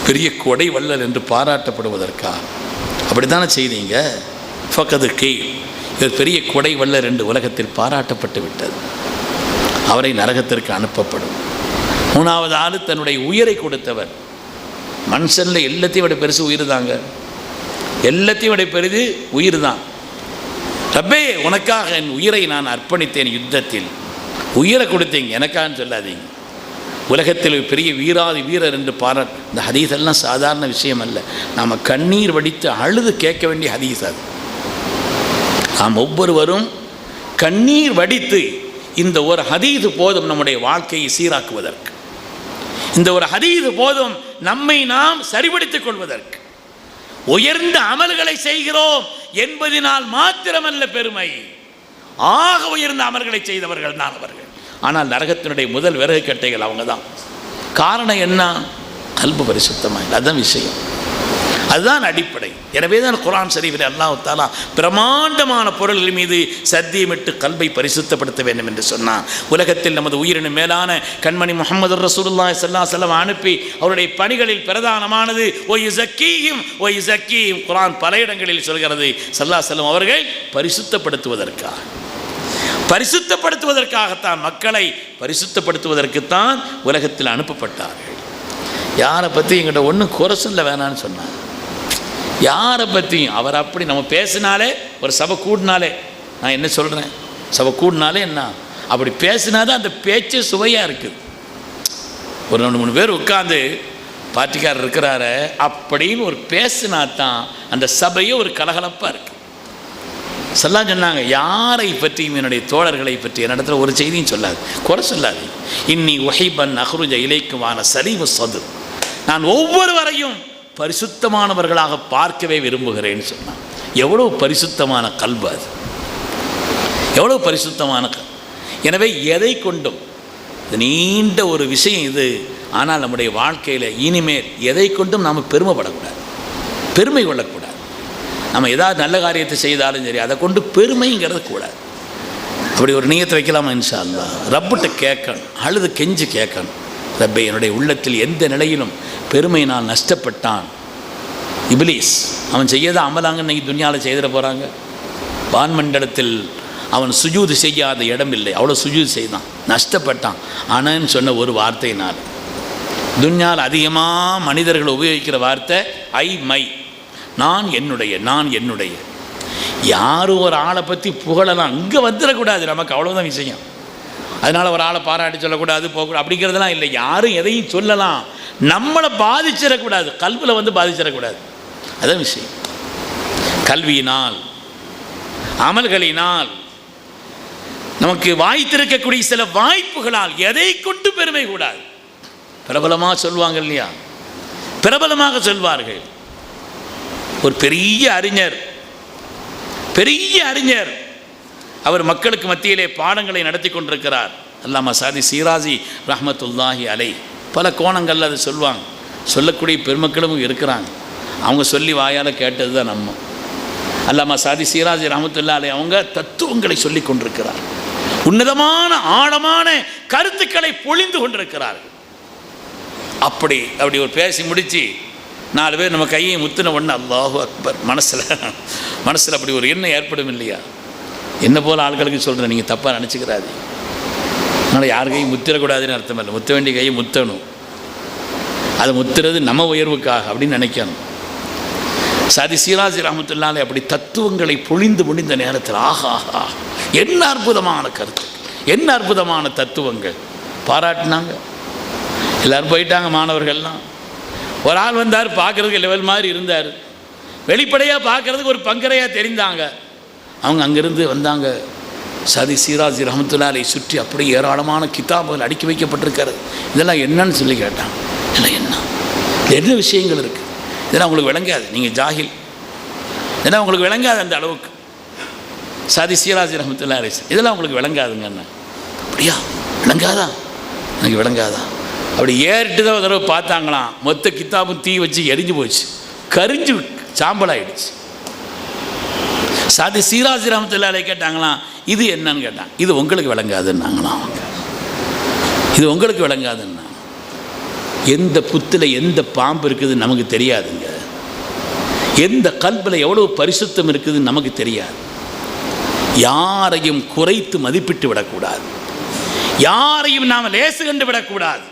பெரிய கொடை வள்ளல் என்று பாராட்டப்படுவதற்காக. அப்படித்தானே செய்தீங்க. ஃபக்கது கீழ், இவர் பெரிய கொடை வள்ளல் என்று உலகத்தில் பாராட்டப்பட்டு விட்டது, அவரை நரகத்திற்கு அனுப்பப்படும். 3வது ஆள் தன்னுடைய உயிரை கொடுத்தவர். மனுஷனில் எல்லாத்தையும் விட பெருசு உயிர் தாங்க, எல்லாத்தையும் விட பெரிது உயிர் தான். ரப்பே, உனக்காக என் உயிரை நான் அர்ப்பணித்தேன், யுத்தத்தில் உயிரை கொடுத்தீங்க, எனக்கான்னு சொல்லாதீங்க. உலகத்தில் பெரிய வீராதி வீரர் என்று பாராட்டு. இந்த ஹதீஸெல்லாம் சாதாரண விஷயம் அல்ல. நாம் கண்ணீர் வடித்து அழுது கேட்க வேண்டிய ஹதீஸ் அது. நாம் ஒவ்வொருவரும் கண்ணீர் வடித்து, இந்த ஒரு ஹதீஸ் போதும் நம்முடைய வாழ்க்கையை சீராக்குவதற்கு, இந்த ஒரு ஹதீஸ் போதும் நம்மை நாம் சரிபடுத்திக் கொள்வதற்கு. உயர்ந்த அமல்களை செய்கிறோம் என்பதனால் மாத்திரமல்ல பெருமை, ஆக உயர்ந்த அமல்களை செய்தவர்கள் தான் அவர்கள். ஆனால் நரகத்தினுடைய முதல் விறகு கட்டைகள் அவங்க தான். காரணம் என்ன? கல்பு பரிசுத்தமாக. அதுதான் விஷயம், அதுதான் அடிப்படை. எனவே தான் குர்ஆன் ஷரீஃபில் அல்லாஹ் தஆலா பிரமாண்டமான பொருள்கள் மீது சத்தியமிட்டு கல்பை பரிசுத்தப்படுத்த வேண்டும் என்று சொன்னான். உலகத்தில் நமது உயிரினும் மேலான கண்மணி முஹம்மது ரசூலுல்லாஹி ஸல்லல்லாஹு அலைஹி வஸல்லம் அனுப்பி அவருடைய பணிகளில் பிரதானமானது ஒய்ஸக்கீஹிம். குர்ஆன் பல இடங்களில் சொல்கிறது, ஸல்லல்லாஹு அலைஹி வஸல்லம் அவர்கள் பரிசுத்தப்படுத்துவதற்காகத்தான், மக்களை பரிசுத்தப்படுத்துவதற்குத்தான் உலகத்தில் அனுப்பப்பட்டார்கள். யாரை பற்றி எங்கிட்ட ஒன்றும் குறை சொல்ல வேணான்னு சொன்னாங்க. யாரை பற்றியும் அவர் அப்படி நம்ம பேசினாலே, ஒரு சபை கூடினாலே, நான் என்ன சொல்கிறேன், சபை கூடினாலே என்ன அப்படி பேசினாதான் அந்த பேச்சு சுவையாக இருக்குது. ஒரு 2-3 பேர் உட்காந்து பார்ட்டிக்காரர் இருக்கிறாரு அப்படின்னு ஒரு பேசினா தான் அந்த சபையே ஒரு கலகலப்பாக இருக்கு. சொல்லலாம் சொன்னாங்க, யாரை பற்றியும் என்னுடைய தோழர்களை பற்றி என்னிடத்துல ஒரு செய்தியும் சொல்லாது, குறை சொல்லாது. இன்னி ஒஹைபன் அஹ்ருஜ இலைக்குமான சலீமு சது, நான் ஒவ்வொருவரையும் பரிசுத்தமானவர்களாக பார்க்கவே விரும்புகிறேன்னு சொன்னான். எவ்வளோ பரிசுத்தமான கல்வி அது, எவ்வளோ பரிசுத்தமான எனவே எதை கொண்டும் நீண்ட ஒரு விஷயம் இது. ஆனால் நம்முடைய வாழ்க்கையில் இனிமேல் எதை கொண்டும் நாம் பெருமைப்படக்கூடாது, பெருமை கொள்ளக்கூடாது. நம்ம ஏதாவது நல்ல காரியத்தை செய்தாலும் சரி அதை கொண்டு பெருமைங்கிறது கூடாது. அப்படி ஒரு நியத்தை வைக்கலாமா? இன்ஷா அல்லாஹ் ரப்பிட்ட கேட்கணும், அழுது கெஞ்சி கேட்கணும். ரப்பே, என்னுடைய உள்ளத்தில் எந்த நிலையிலும் பெருமையினால் நஷ்டப்பட்டான் இப்லீஸ், அவன் செய்யாத அமலாங்க இன்றைக்கி துன்யாவில் செய்திட போகிறாங்க. வான்மண்டலத்தில் அவன் சுஜூது செய்யாத இடம் இல்லை, அவ்வளோ சுஜூது செய்தான், நஷ்டப்பட்டான். ஆனான்னு சொன்ன ஒரு வார்த்தையினால். துன்யாவில் அதிகமாக மனிதர்கள் உபயோகிக்கிற வார்த்தை ஐ மை, நான் என்னுடைய, நான் என்னுடைய. யாரும் ஒரு ஆளை பற்றி புகழலாம், இங்கே வந்துடக்கூடாது, நமக்கு அவ்வளோதான் விஷயம். அதனால் ஒரு ஆளை பாராட்டி சொல்லக்கூடாது, போகக்கூடாது அப்படிங்கிறதுலாம் இல்லை. யாரும் எதையும் சொல்லலாம், நம்மளை பாதிச்சிடக்கூடாது, கல்வியில் வந்து பாதிச்சிடக்கூடாது, அதான் விஷயம். கல்வியினால் அமல்களினால் நமக்கு வாய்த்திருக்கக்கூடிய சில வாய்ப்புகளால் எதை கொண்டு பெருமை கூடாது. பிரபலமாக சொல்லுவாங்க இல்லையா, பிரபலமாக சொல்வார்கள். ஒரு பெரிய அறிஞர், பெரிய அறிஞர், அவர் மக்களுக்கு மத்தியிலே பாடங்களை நடத்தி கொண்டிருக்கிறார். அல்லாமா சாதி ஷீராசி ரஹ்மத்துல்லாஹி அலை. பல கோணங்களில் அது சொல்லுவாங்க, சொல்லக்கூடிய பெருமக்களும் இருக்கிறாங்க. அவங்க சொல்லி வாயால் கேட்டது தான் நம்ம. அல்லாமா சாதி ஷீராசி ரஹ்மத்துல்லாஹி அலை அவங்க தத்துவங்களை சொல்லி கொண்டிருக்கிறார், உன்னதமான ஆழமான கருத்துக்களை பொழிந்து கொண்டிருக்கிறார்கள். அப்படி ஒரு பேசி முடித்து 4 பேர் நம்ம கையை முத்தின உடனே அல்லாஹு அக்பர், மனசில் அப்படி ஒரு எண்ணம் ஏற்படும் இல்லையா? என்ன போல் ஆட்களுக்கு சொல்கிறேன், நீங்கள் தப்பாக நினச்சிக்கிறாது. அதனால் யார் கையும் முத்திரக்கூடாதுன்னு அர்த்தம் இல்லை, முத்த வேண்டிய கையை முத்தணும். அதை முத்துறது நம்ம உயர்வுக்காக அப்படின்னு நினைக்கணும். சாதி ஷீராசி ரஹ்மத்துல்லாஹி அப்படி தத்துவங்களை பொழிந்து முடிந்த நேரத்தில் ஆஹா என்ன அற்புதமான கருத்து, என்ன அற்புதமான தத்துவங்கள் பாராட்டினாங்க. எல்லோரும் போயிட்டாங்க, மாணவர்கள்லாம். ஒரு ஆள் வந்தார், பார்க்குறதுக்கு லெவல் மாதிரி இருந்தார், வெளிப்படையாக பார்க்குறதுக்கு ஒரு பங்கரையாக தெரிந்தாங்க. அவங்க அங்கேருந்து வந்தாங்க. சாதி ஷீராசி ரஹ்மத்துல்லாஹி சுற்றி அப்படி ஏராளமான கிதாபுகள் அடுக்கி வைக்கப்பட்டிருக்கிறது. இதெல்லாம் என்னன்னு சொல்லி கேட்டாங்க. இதெல்லாம் என்ன விஷயங்கள் இருக்குது, இதெல்லாம் உங்களுக்கு விளங்காது, நீங்கள் ஜாகில், இதெல்லாம் உங்களுக்கு விளங்காது அந்த அளவுக்கு. சாதி ஷீராசி ரஹ்மத்துல்லாஹி இதெல்லாம் உங்களுக்கு விளங்காதுங்க. என்ன அப்படியா, விளங்காதா, எனக்கு விளங்காதா? அப்படி ஏறிட்டு தான் ஒரு தடவை பார்த்தாங்களாம், மொத்த கித்தாபும் தீ வச்சு எரிஞ்சு போச்சு, கரிஞ்சு சாம்பலாயிடுச்சு. சாதி ஷீராசி ரஹ்மத்துல்லாஹி கேட்டாங்களாம், இது என்னன்னு கேட்டாங்க. இது உங்களுக்கு விளங்காதுன்னாங்களாம் அவங்க, இது உங்களுக்கு விளங்காதுன்னா. எந்த புத்தில் எந்த பாம்பு இருக்குதுன்னு நமக்கு தெரியாதுங்க, எந்த கல்பில் எவ்வளோ பரிசுத்தம் இருக்குதுன்னு நமக்கு தெரியாது. யாரையும் குறைத்து மதிப்பிட்டு விடக்கூடாது, யாரையும் நாம் லேசு கண்டு விடக்கூடாது,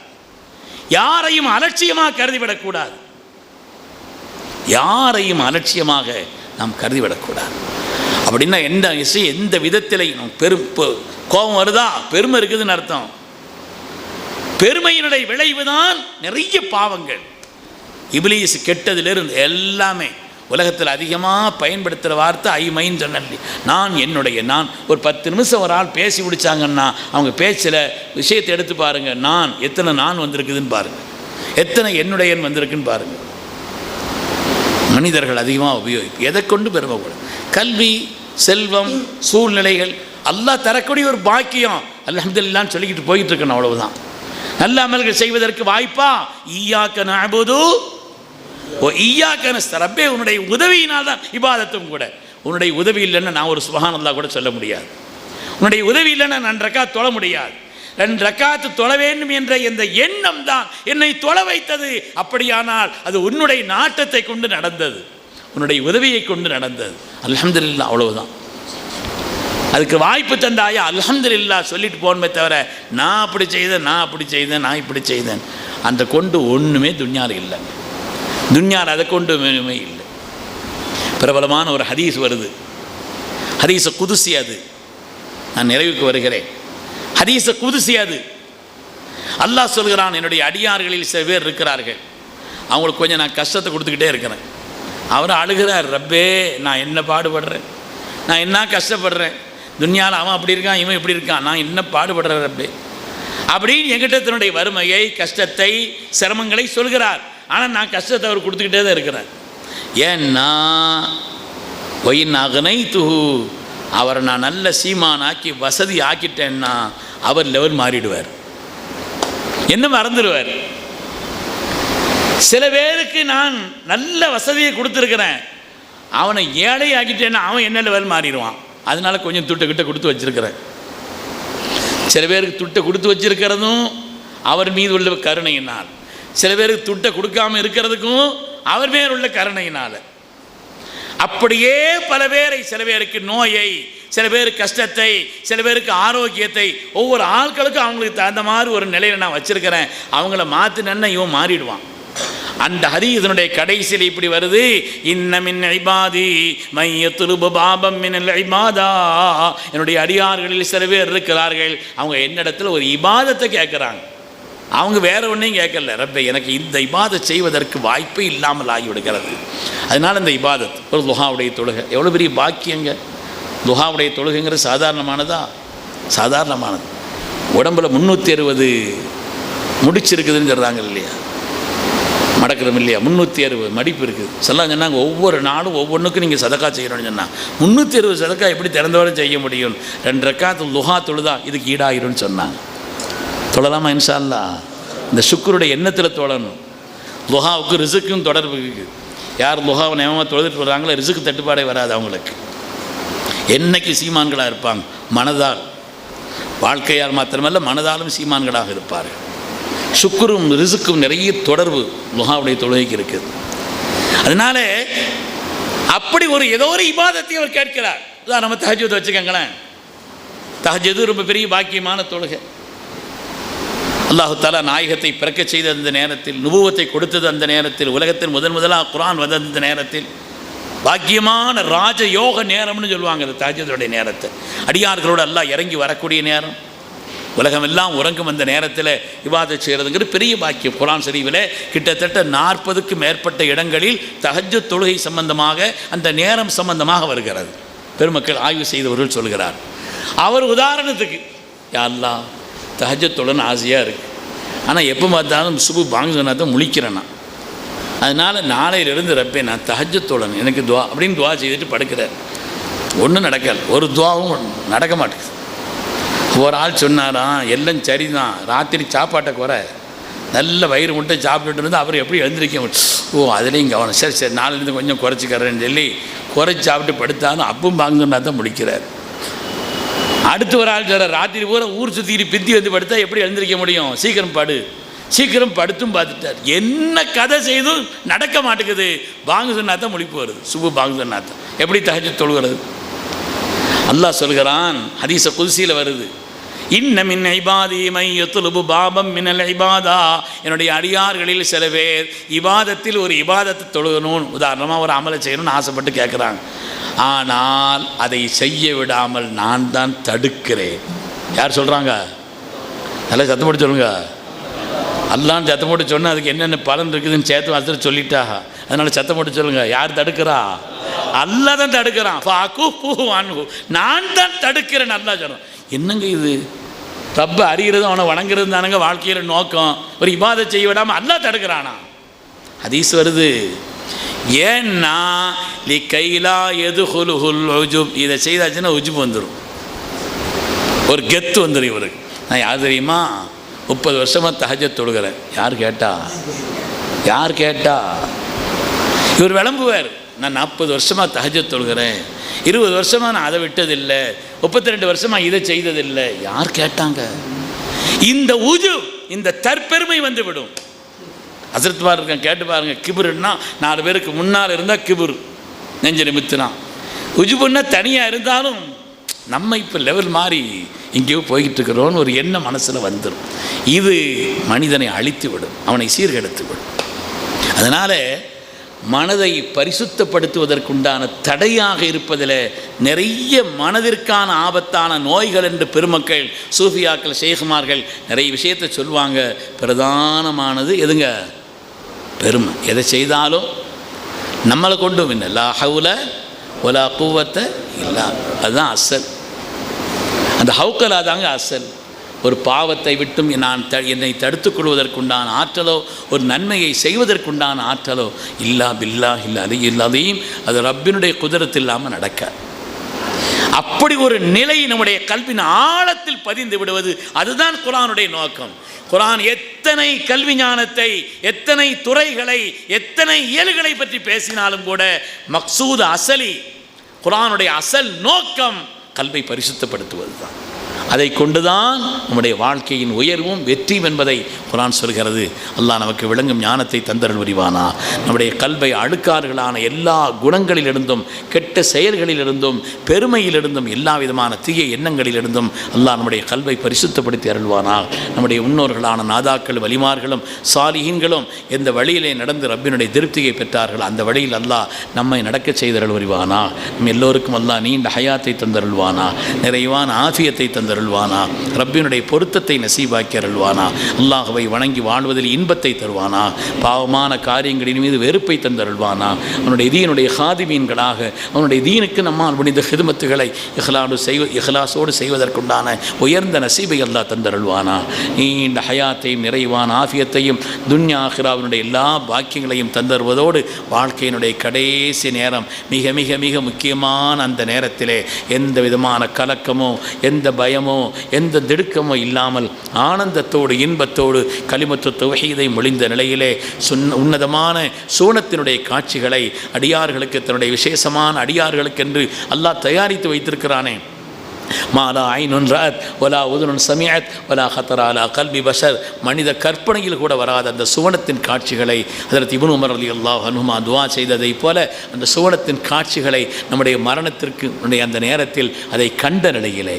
யாரையும் அலட்சியமாக கருதிவிடக்கூடாது, யாரையும் அலட்சியமாக நாம் கருதிவிடக்கூடாது. அப்படின்னா எந்த விஷயம் எந்த விதத்திலையும் கோபம் வருதா, பெருமை இருக்குதுன்னு அர்த்தம். பெருமையினுடைய விளைவுதான் நிறைய பாவங்கள். இப்லீஸ் கெட்டதிலிருந்து எல்லாமே. உலகத்தில் அதிகமாக பயன்படுத்துகிற வார்த்தை ஐமைன்னு சொன்னேன், நான் என்னுடைய. நான் ஒரு 10 நிமிஷம் ஒரு ஆள் பேசி முடித்தாங்கன்னா அவங்க பேச்சில் விஷயத்தை எடுத்து பாருங்கள், நான் எத்தனை நான் வந்திருக்குதுன்னு பாருங்கள், எத்தனை என்னுடையன் வந்திருக்குன்னு பாருங்கள். மனிதர்கள் அதிகமாக உபயோகிப்பு. எதை கொண்டு பெருமைப்படும்? கல்வி, செல்வம், சூழ்நிலைகள் அல்லாஹ் தரக்கூடிய ஒரு பாக்கியம், அல்ஹம்துலில்லாஹ்னு சொல்லிக்கிட்டு போயிட்டு இருக்கணும், அவ்வளவுதான். நல்ல அமல்கள் செய்வதற்கு வாய்ப்பா? ஈயாக்க நஅபுது வ ஈயாக்க நஸ்தஈன். ரப்பே, உன்னுடைய உதவியினால் தான் இபாதத்தும் கூட. உன்னுடைய உதவி இல்லைன்னா நான் ஒரு சுப்ஹானல்லாஹ் கூட சொல்ல முடியாது. உன்னுடைய உதவி இல்லைன்னா நான் 2 ரக்காத் தொழ முடியாது. 2 ரக்காத்து தொழ வேண்டும் என்ற இந்த எண்ணம் தான் என்னை தொழ வைத்தது. அப்படியானால் அது உன்னுடைய நாட்டத்தை கொண்டு நடந்தது, உன்னுடைய உதவியை கொண்டு நடந்தது. அல்ஹம்துலில்லாஹ், அவ்வளவுதான். அதுக்கு வாய்ப்பு தந்தாயா அல்ஹம்துலில்லாஹ் சொல்லிட்டு போகணுமே தவிர நான் அப்படி செய்தேன், நான் அப்படி செய்தேன், நான் இப்படி செய்தேன், அந்த கொண்டு ஒன்றுமே துன்யாவில் இல்லை. துன்யாவில் அதை கொண்டு ஒன்றுமே இல்லை. பிரபலமான ஒரு ஹதீஸ் வருது, ஹதீஸ குதுசி. அது நான் நிறைவுக்கு வருகிறேன். ஹதீஸ குதுசி அது. அல்லாஹ் சொல்கிறான், என்னுடைய அடியார்களில் சில பேர் இருக்கிறார்கள், அவங்களுக்கு கொஞ்சம் நான் கஷ்டத்தை கொடுத்துக்கிட்டே இருக்கிறேன். அவர் அழுகிறார், ரப்பே நான் என்ன பாடுபடுறேன், நான் என்ன கஷ்டப்படுறேன், துன்யாவில் அவன் அப்படி இருக்கான் இவன் இப்படி இருக்கான், நான் என்ன பாடுபடுறேன் ரப்பே அப்படின்னு என்கிட்ட தன்னுடைய வறுமையை கஷ்டத்தை சிரமங்களை சொல்கிறார். ஆனால் நான் கஷ்டத்தை அவர் கொடுத்துக்கிட்டே தான் இருக்கிறேன். ஏன்னா ஒயின் அகனை துஹு, அவரை நான் நல்ல சீமானாக்கி வசதி ஆக்கிட்டேன்னா அவர் லெவல் மாறிடுவார், என்ன மறந்துடுவார். சில பேருக்கு நான் நல்ல வசதியை கொடுத்துருக்கிறேன், அவனை ஏழை ஆக்கிட்டேன்னா அவன் என்ன லெவல் மாறிடுவான். அதனால கொஞ்சம் துட்டை கொடுத்து வச்சிருக்கிறேன். சில பேருக்கு துட்டை கொடுத்து வச்சிருக்கிறதும் அவர் மீது உள்ள கருணையினால், சில பேருக்கு துட்டை கொடுக்காமல் இருக்கிறதுக்கும் அவர் மேல் உள்ள கருணையினால். அப்படியே பல பேரை, சில பேருக்கு நோயை, சில பேருக்கு கஷ்டத்தை, சில பேருக்கு ஆரோக்கியத்தை, ஒவ்வொரு ஆட்களுக்கும் அவங்களுக்கு தகுந்த மாதிரி ஒரு நிலையில் நான் வச்சிருக்கிறேன். அவங்கள மாற்றினன்னா இவன் மாறிடுவான். அந்த ஹதீஸினுடைய கடைசியில் இப்படி வருது, இன்ன மின் இபாதி மையத்துலுபு பாபம் மினல் இபாதா, என்னுடைய அடியார்களில் சில பேர் இருக்கிறார்கள், அவங்க என்னிடத்தில் ஒரு இபாதத்தை கேட்குறாங்க, அவங்க வேற ஒன்றையும் கேட்கல, ரப்பே எனக்கு இந்த இபாதத் செய்வதற்கு வாய்ப்பே இல்லாமல் ஆகிவிடுகிறது. அதனால் இந்த இபாதத் ஒரு துஹாவுடைய தொழுகை எவ்வளோ பெரிய பாக்கியங்க. துஹாவுடைய தொழுகைங்கிறது சாதாரணமானதா? சாதாரணமானது. உடம்பில் 360 முடிச்சிருக்குதுன்னு சொல்கிறாங்க இல்லையா, மடக்கிறோம் இல்லையா, 360 மடிப்பு இருக்குது. சொல்லலாம் சொன்னாங்க ஒவ்வொரு நாளும் ஒவ்வொன்றுக்கும் நீங்கள் சதக்கா செய்யணும்னு சொன்னால் 360 சதக்கா எப்படி திறந்தவரை செய்ய முடியும்? 2 ரக்காத்து துஹா தொழுதா இதுக்கு ஈடாகிடும்னு சொன்னாங்க. தொழலாமா இன்ஷா அல்லாஹ்? இந்த சுக்குருடைய எண்ணத்தில் தொழணும். துஹாவுக்கு ரிசுக்கும் தொடர்பு இருக்குது. யார் துஹாவை நேமமாக தொழுதுட்டு வர்றாங்களோ ரிசுக்கு தட்டுப்பாடே வராது அவங்களுக்கு. என்னைக்கு சீமான்களாக இருப்பாங்க, மனதால், வாழ்க்கையால் மாத்திரமல்ல மனதாலும் சீமான்களாக இருப்பார்கள். சுக்குரும் ரிசுக்கும் நிறைய தொடர்பு துஹாவுடைய தொழுகைக்கு இருக்குது. அதனால அப்படி ஒரு ஏதோ ஒரு இபாதத்தை அவர் கேட்கிறார். நம்ம தஹஜ்ஜுத் வச்சுக்கோங்களேன், தஹஜ்ஜுத் ரொம்ப பெரிய பாக்கியமான தொழுகை. அல்லாஹு தஆலா நாயகத்தை பிறக்க செய்த அந்த நேரத்தில், நுபுவத்தை கொடுத்தது அந்த நேரத்தில், உலகத்தின் முதலாக குர்ஆன் வந்த அந்த நேரத்தில் பாக்கியமான ராஜ யோக நேரம்னு சொல்லுவாங்க. அந்த தஹஜ்ஜுதுடைய நேரத்தை அடியார்களோடு அல்லாஹ் இறங்கி வரக்கூடிய நேரம், உலகம் எல்லாம் உறங்கும் அந்த நேரத்தில் இபாதத் செய்கிறதுங்கிறது பெரிய பாக்கியம். குர்ஆன் ஷரீஃபில் கிட்டத்தட்ட 40க்கும் மேற்பட்ட இடங்களில் தஹஜ்ஜுத் தொழுகை சம்பந்தமாக அந்த நேரம் சம்பந்தமாக வருகிறது. பெருமக்கள் ஆய்வு செய்தவர்கள் சொல்கிறார். அவர் உதாரணத்துக்கு, யா அல்லாஹ் தஹஜ்ஜுத் தொழன்னு ஆசையாக இருக்குது, ஆனால் எப்போ பார்த்தாலும் சுபு பாங்கு சொன்னால் தான் முழிக்கிறேன்னா, அதனால் நாளையிலிருந்து ரப்பே நான் தஹஜ்ஜுத் தொழணும் எனக்கு துவா அப்படின்னு துவா செய்துட்டு படுக்கிறார். ஒன்றும் நடக்கல, ஒரு துவாவும் நடக்க மாட்டேங்குது. ஒரு ஆள் சொன்னாராம், எல்லாம் சரிதான், ராத்திரி சாப்பாட்டை குறை, நல்ல வயிறு முட்டை சாப்பிட்டுட்டு இருந்தால் அவர் எப்படி எழுந்திரிக்க முடியும்? ஓ அதுலேயும் கவனம், சரி சரி நாளிலேருந்து கொஞ்சம் குறைச்சிக்கிறேன்னு சொல்லி குறைச்சி சாப்பிட்டு படுத்தாலும் அப்பவும் பாங்கு சொன்னா தான் முடிக்கிறார். அடுத்து ஒரு ஆள் சொல்கிறார், ராத்திரி பூரா ஊர் சுற்றிட்டு பித்தி வந்து படுத்தா எப்படி எழுந்திரிக்க முடியும்? சீக்கிரம் படு. சீக்கிரம் படுத்தும் பார்த்துட்டார். என்ன கதை செய்தும் நடக்க மாட்டேங்குது. பாங்கு சொன்னா தான் முழிப்பு வருது, சுபு பாங்கு சொன்னா தான். எப்படி தஹஜ்ஜுத் தொழுகிறது? அல்லாஹ் சொல்கிறான், ஹதீஸ குத்ஸியில் வருது, இன்ன மின் இபாதி மை யத்லுபு பாபம் மினல் இபாதா, என்னுடைய அடியார்களில் சில பேர் இபாதத்தில் ஒரு இபாதத்தை தொழுகணும், உதாரணமாக ஒரு அமலை செய்யணும்னு ஆசைப்பட்டு கேட்குறாங்க, ஆனால் அதை செய்ய விடாமல் நான் தான் தடுக்கிறேன். யார் சொல்கிறாங்க? நல்லா சத்தம் போட்டு சொல்லுங்க. அல்லான்னு சத்தம் போட்டு சொன்னால் அதுக்கு என்னென்ன பலன் இருக்குதுன்னு சேர்த்து வாசல் சொல்லிட்டாங்க. அதனால் சத்தம் போட்டு சொல்லுங்கள். யார் தடுக்கிறா? அல்லா தான் தடுக்கிறான். நான் தான் தடுக்கிறேன். நல்லா சொல்கிறேன். என்னங்க இது? ரப்ப அறிகிறது அவனை வணங்குறது தானுங்க வாழ்க்கையில் நோக்கம். ஒரு இபாதத் செய்ய விடாமல் அல்லா தடுக்கிறானா? ஹதீஸ் வருது, ஏன்னா லி கைலா எதுஹுலுஹுல் உஜுப், இதை செய்தாச்சுன்னா உஜுப் வந்துடும், ஒரு கெத்து வந்துடும் இவருக்கு. நான் யார் தெரியுமா, 30 வருஷமாக தஹஜ்ஜுத் தொழுகிறேன். யார் கேட்டா? யார் கேட்டா? இவர் விளம்புவார், நான் 40 வருஷமாக தஹஜ்ஜுத் தொழுகிறேன், 20 வருஷமாக நான் அதை விட்டதில்லை, 32 வருஷமாக இதை செய்ததில்லை. யார் கேட்டாங்க? இந்த உஜுப், இந்த தற்பெருமை வந்து விடும். ஹஸ்ரத் பாருங்க, கேட்டு பாருங்க. கிபுருன்னா 4 பேருக்கு முன்னால் இருந்தால் கிபுரு, நெஞ்ச நிமித்துனா. உஜுபுன்னா தனியாக இருந்தாலும் நம்ம இப்போ லெவல் மாறி இங்கேயோ போய்கிட்டு இருக்கிறோன்னு ஒரு எண்ணம் மனசில் வந்துடும். இது மனிதனை அழித்து விடும், அவனை சீர்கெடுத்து விடும். அதனால் மனதை பரிசுத்தப்படுத்துவதற்குண்டான தடையாக இருப்பதில் நிறைய மனதிற்கான ஆபத்தான நோய்கள் என்று பெருமக்கள், சூஃபியாக்கள், ஷேகுமார்கள் நிறைய விஷயத்தை சொல்லுவாங்க. பிரதானமானது எதுங்க? பெருமை. எதை செய்தாலும் நம்மளை கொண்டும் இல்லை, லா ஹவுல வலா குவத்த இல்லா, அதுதான் அசல். அந்த ஹவுக்கலா தாங்க அசல். ஒரு பாவத்தை விட்டும் என்னை தடுத்துக் கொள்வதற்குண்டான ஆற்றலோ ஒரு நன்மையை செய்வதற்குண்டான ஆற்றலோ இல்லா பில்லா இல்லா அலி இல்லாதையும் அது ரப்பினுடைய குதிரத்தில் இல்லாமல் நடக்காது. அப்படி ஒரு நிலை நம்முடைய கல்வின் ஆழத்தில் பதிந்து விடுவது, அதுதான் குர்ஆனுடைய நோக்கம். குர்ஆன் எத்தனை கல்வி ஞானத்தை, எத்தனை துறைகளை, எத்தனை இயல்களை பற்றி பேசினாலும் கூட மக்சூத் அசலி, குர்ஆனுடைய அசல் நோக்கம் கல்வை பரிசுத்தப்படுத்துவது தான். அதை கொண்டுதான் நம்முடைய வாழ்க்கையின் உயர்வும் வெற்றியும் என்பதை குர்ஆன் சொல்கிறது. அல்லாஹ் நமக்கு விளங்கும் ஞானத்தை தந்தருள் புரிவானா. நம்முடைய கல்வை அழுக்காறுகளான எல்லா குணங்களிலிருந்தும், கெட்ட செயல்களிலிருந்தும், பெருமையிலிருந்தும், எல்லா விதமான தீய எண்ணங்களிலிருந்தும் அல்லாஹ் நம்முடைய கல்வை பரிசுத்தப்படுத்தி அருள்வானா. நம்முடைய முன்னோர்களான நாதாக்கள், வலிமார்களும், சாலிஹீன்களும் எந்த வழியிலே நடந்து ரப்பினுடைய திருப்தியை பெற்றார்கள், அந்த வழியில் அல்லாஹ் நம்மை நடக்க செய்தருள் புரிவானா. நம் எல்லோருக்கும் அல்லாஹ் நீண்ட ஹயாத்தை தந்தருள்வானா, நிறைவான ஆஃபியத்தை தந்தருள்வானா, ரப்பினுடைய பொருத்தத்தை நசீபாக்கி அருள்வானா, அல்லாஹ்வை வணங்கி வாழ்வதில் இன்பத்தை தருவானா, பாவமான காரியங்களின் மீது வெறுப்பை தந்தருள்வானா, அவனுடைய தீனுடைய ஹாதிமீன்களாக அவனுடைய தீனுக்கு நம்மால் முடிந்த ஹிதுமத்துகளை இஹ்லாஸோடு செய்வதற்குண்டான உயர்ந்த நசீபை அல்லாஹ் தந்தருள்வானா. நீண்ட ஹயாத்தையும் நிறைவான ஆஃபியத்தையும் துன்யா ஆகிராவினுடைய எல்லா பாக்கியங்களையும் தந்தருவதோடு வாழ்க்கையினுடைய கடைசி நேரம் மிக மிக மிக முக்கியமான அந்த நேரத்திலே எந்த விதமான கலக்கமோ, எந்த பயமோ, எந்த திடுக்கமோ இல்லாமல் ஆனந்தத்தோடு இன்பத்தோடு கலிமத்து தௌஹீதை மொழிந்த நிலையிலே உன்னதமான சூனத்தினுடைய காட்சிகளை அடியார்களுக்கு, தன்னுடைய விசேஷமான அடியார்களுக்கென்று அல்லாஹ் தயாரித்து வைத்திருக்கிறானே. மாலா ஐனுன் ரஅத் வலா உதுனுன் சமிஅத் வலா ஹத்தர அலா கல்பி பஷர், மனித கற்பனையில் கூட வராத அந்த சுவனத்தின் காட்சிகளை ஹஜ்ரத் இப்னு உமர் ரலியல்லாஹு அன்ஹுமா துஆ செய்ததைப் போல அந்த சுவனத்தின் காட்சிகளை நம்முடைய மரணத்திற்கு அந்த நேரத்தில் அதை கண்ட நிலையிலே,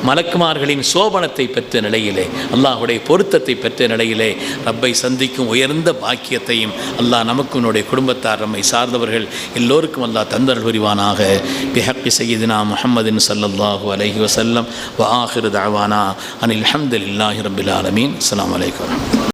மலக்குமார்களின் சோபனத்தை பெற்ற நிலையிலே, அல்லாஹுடைய பொருத்தத்தை பெற்ற நிலையிலே ரப்பை சந்திக்கும் உயர்ந்த பாக்கியத்தையும் அல்லாஹ் நமக்கும் நம்முடைய குடும்பத்தார், நம்மை சார்ந்தவர்கள் எல்லோருக்கும் அல்லாஹ் தந்தருள் புரிவானாக. பிஹக்கி சய்யிதினா முஹம்மதின் ஸல்லல்லாஹு அலைஹி வஸல்லம் வ ஆகிரு தஅவானா அனில் ஹம்துலில்லாஹி ரப்பில் ஆலமீன். அஸ்ஸலாமு அலைக்கும்.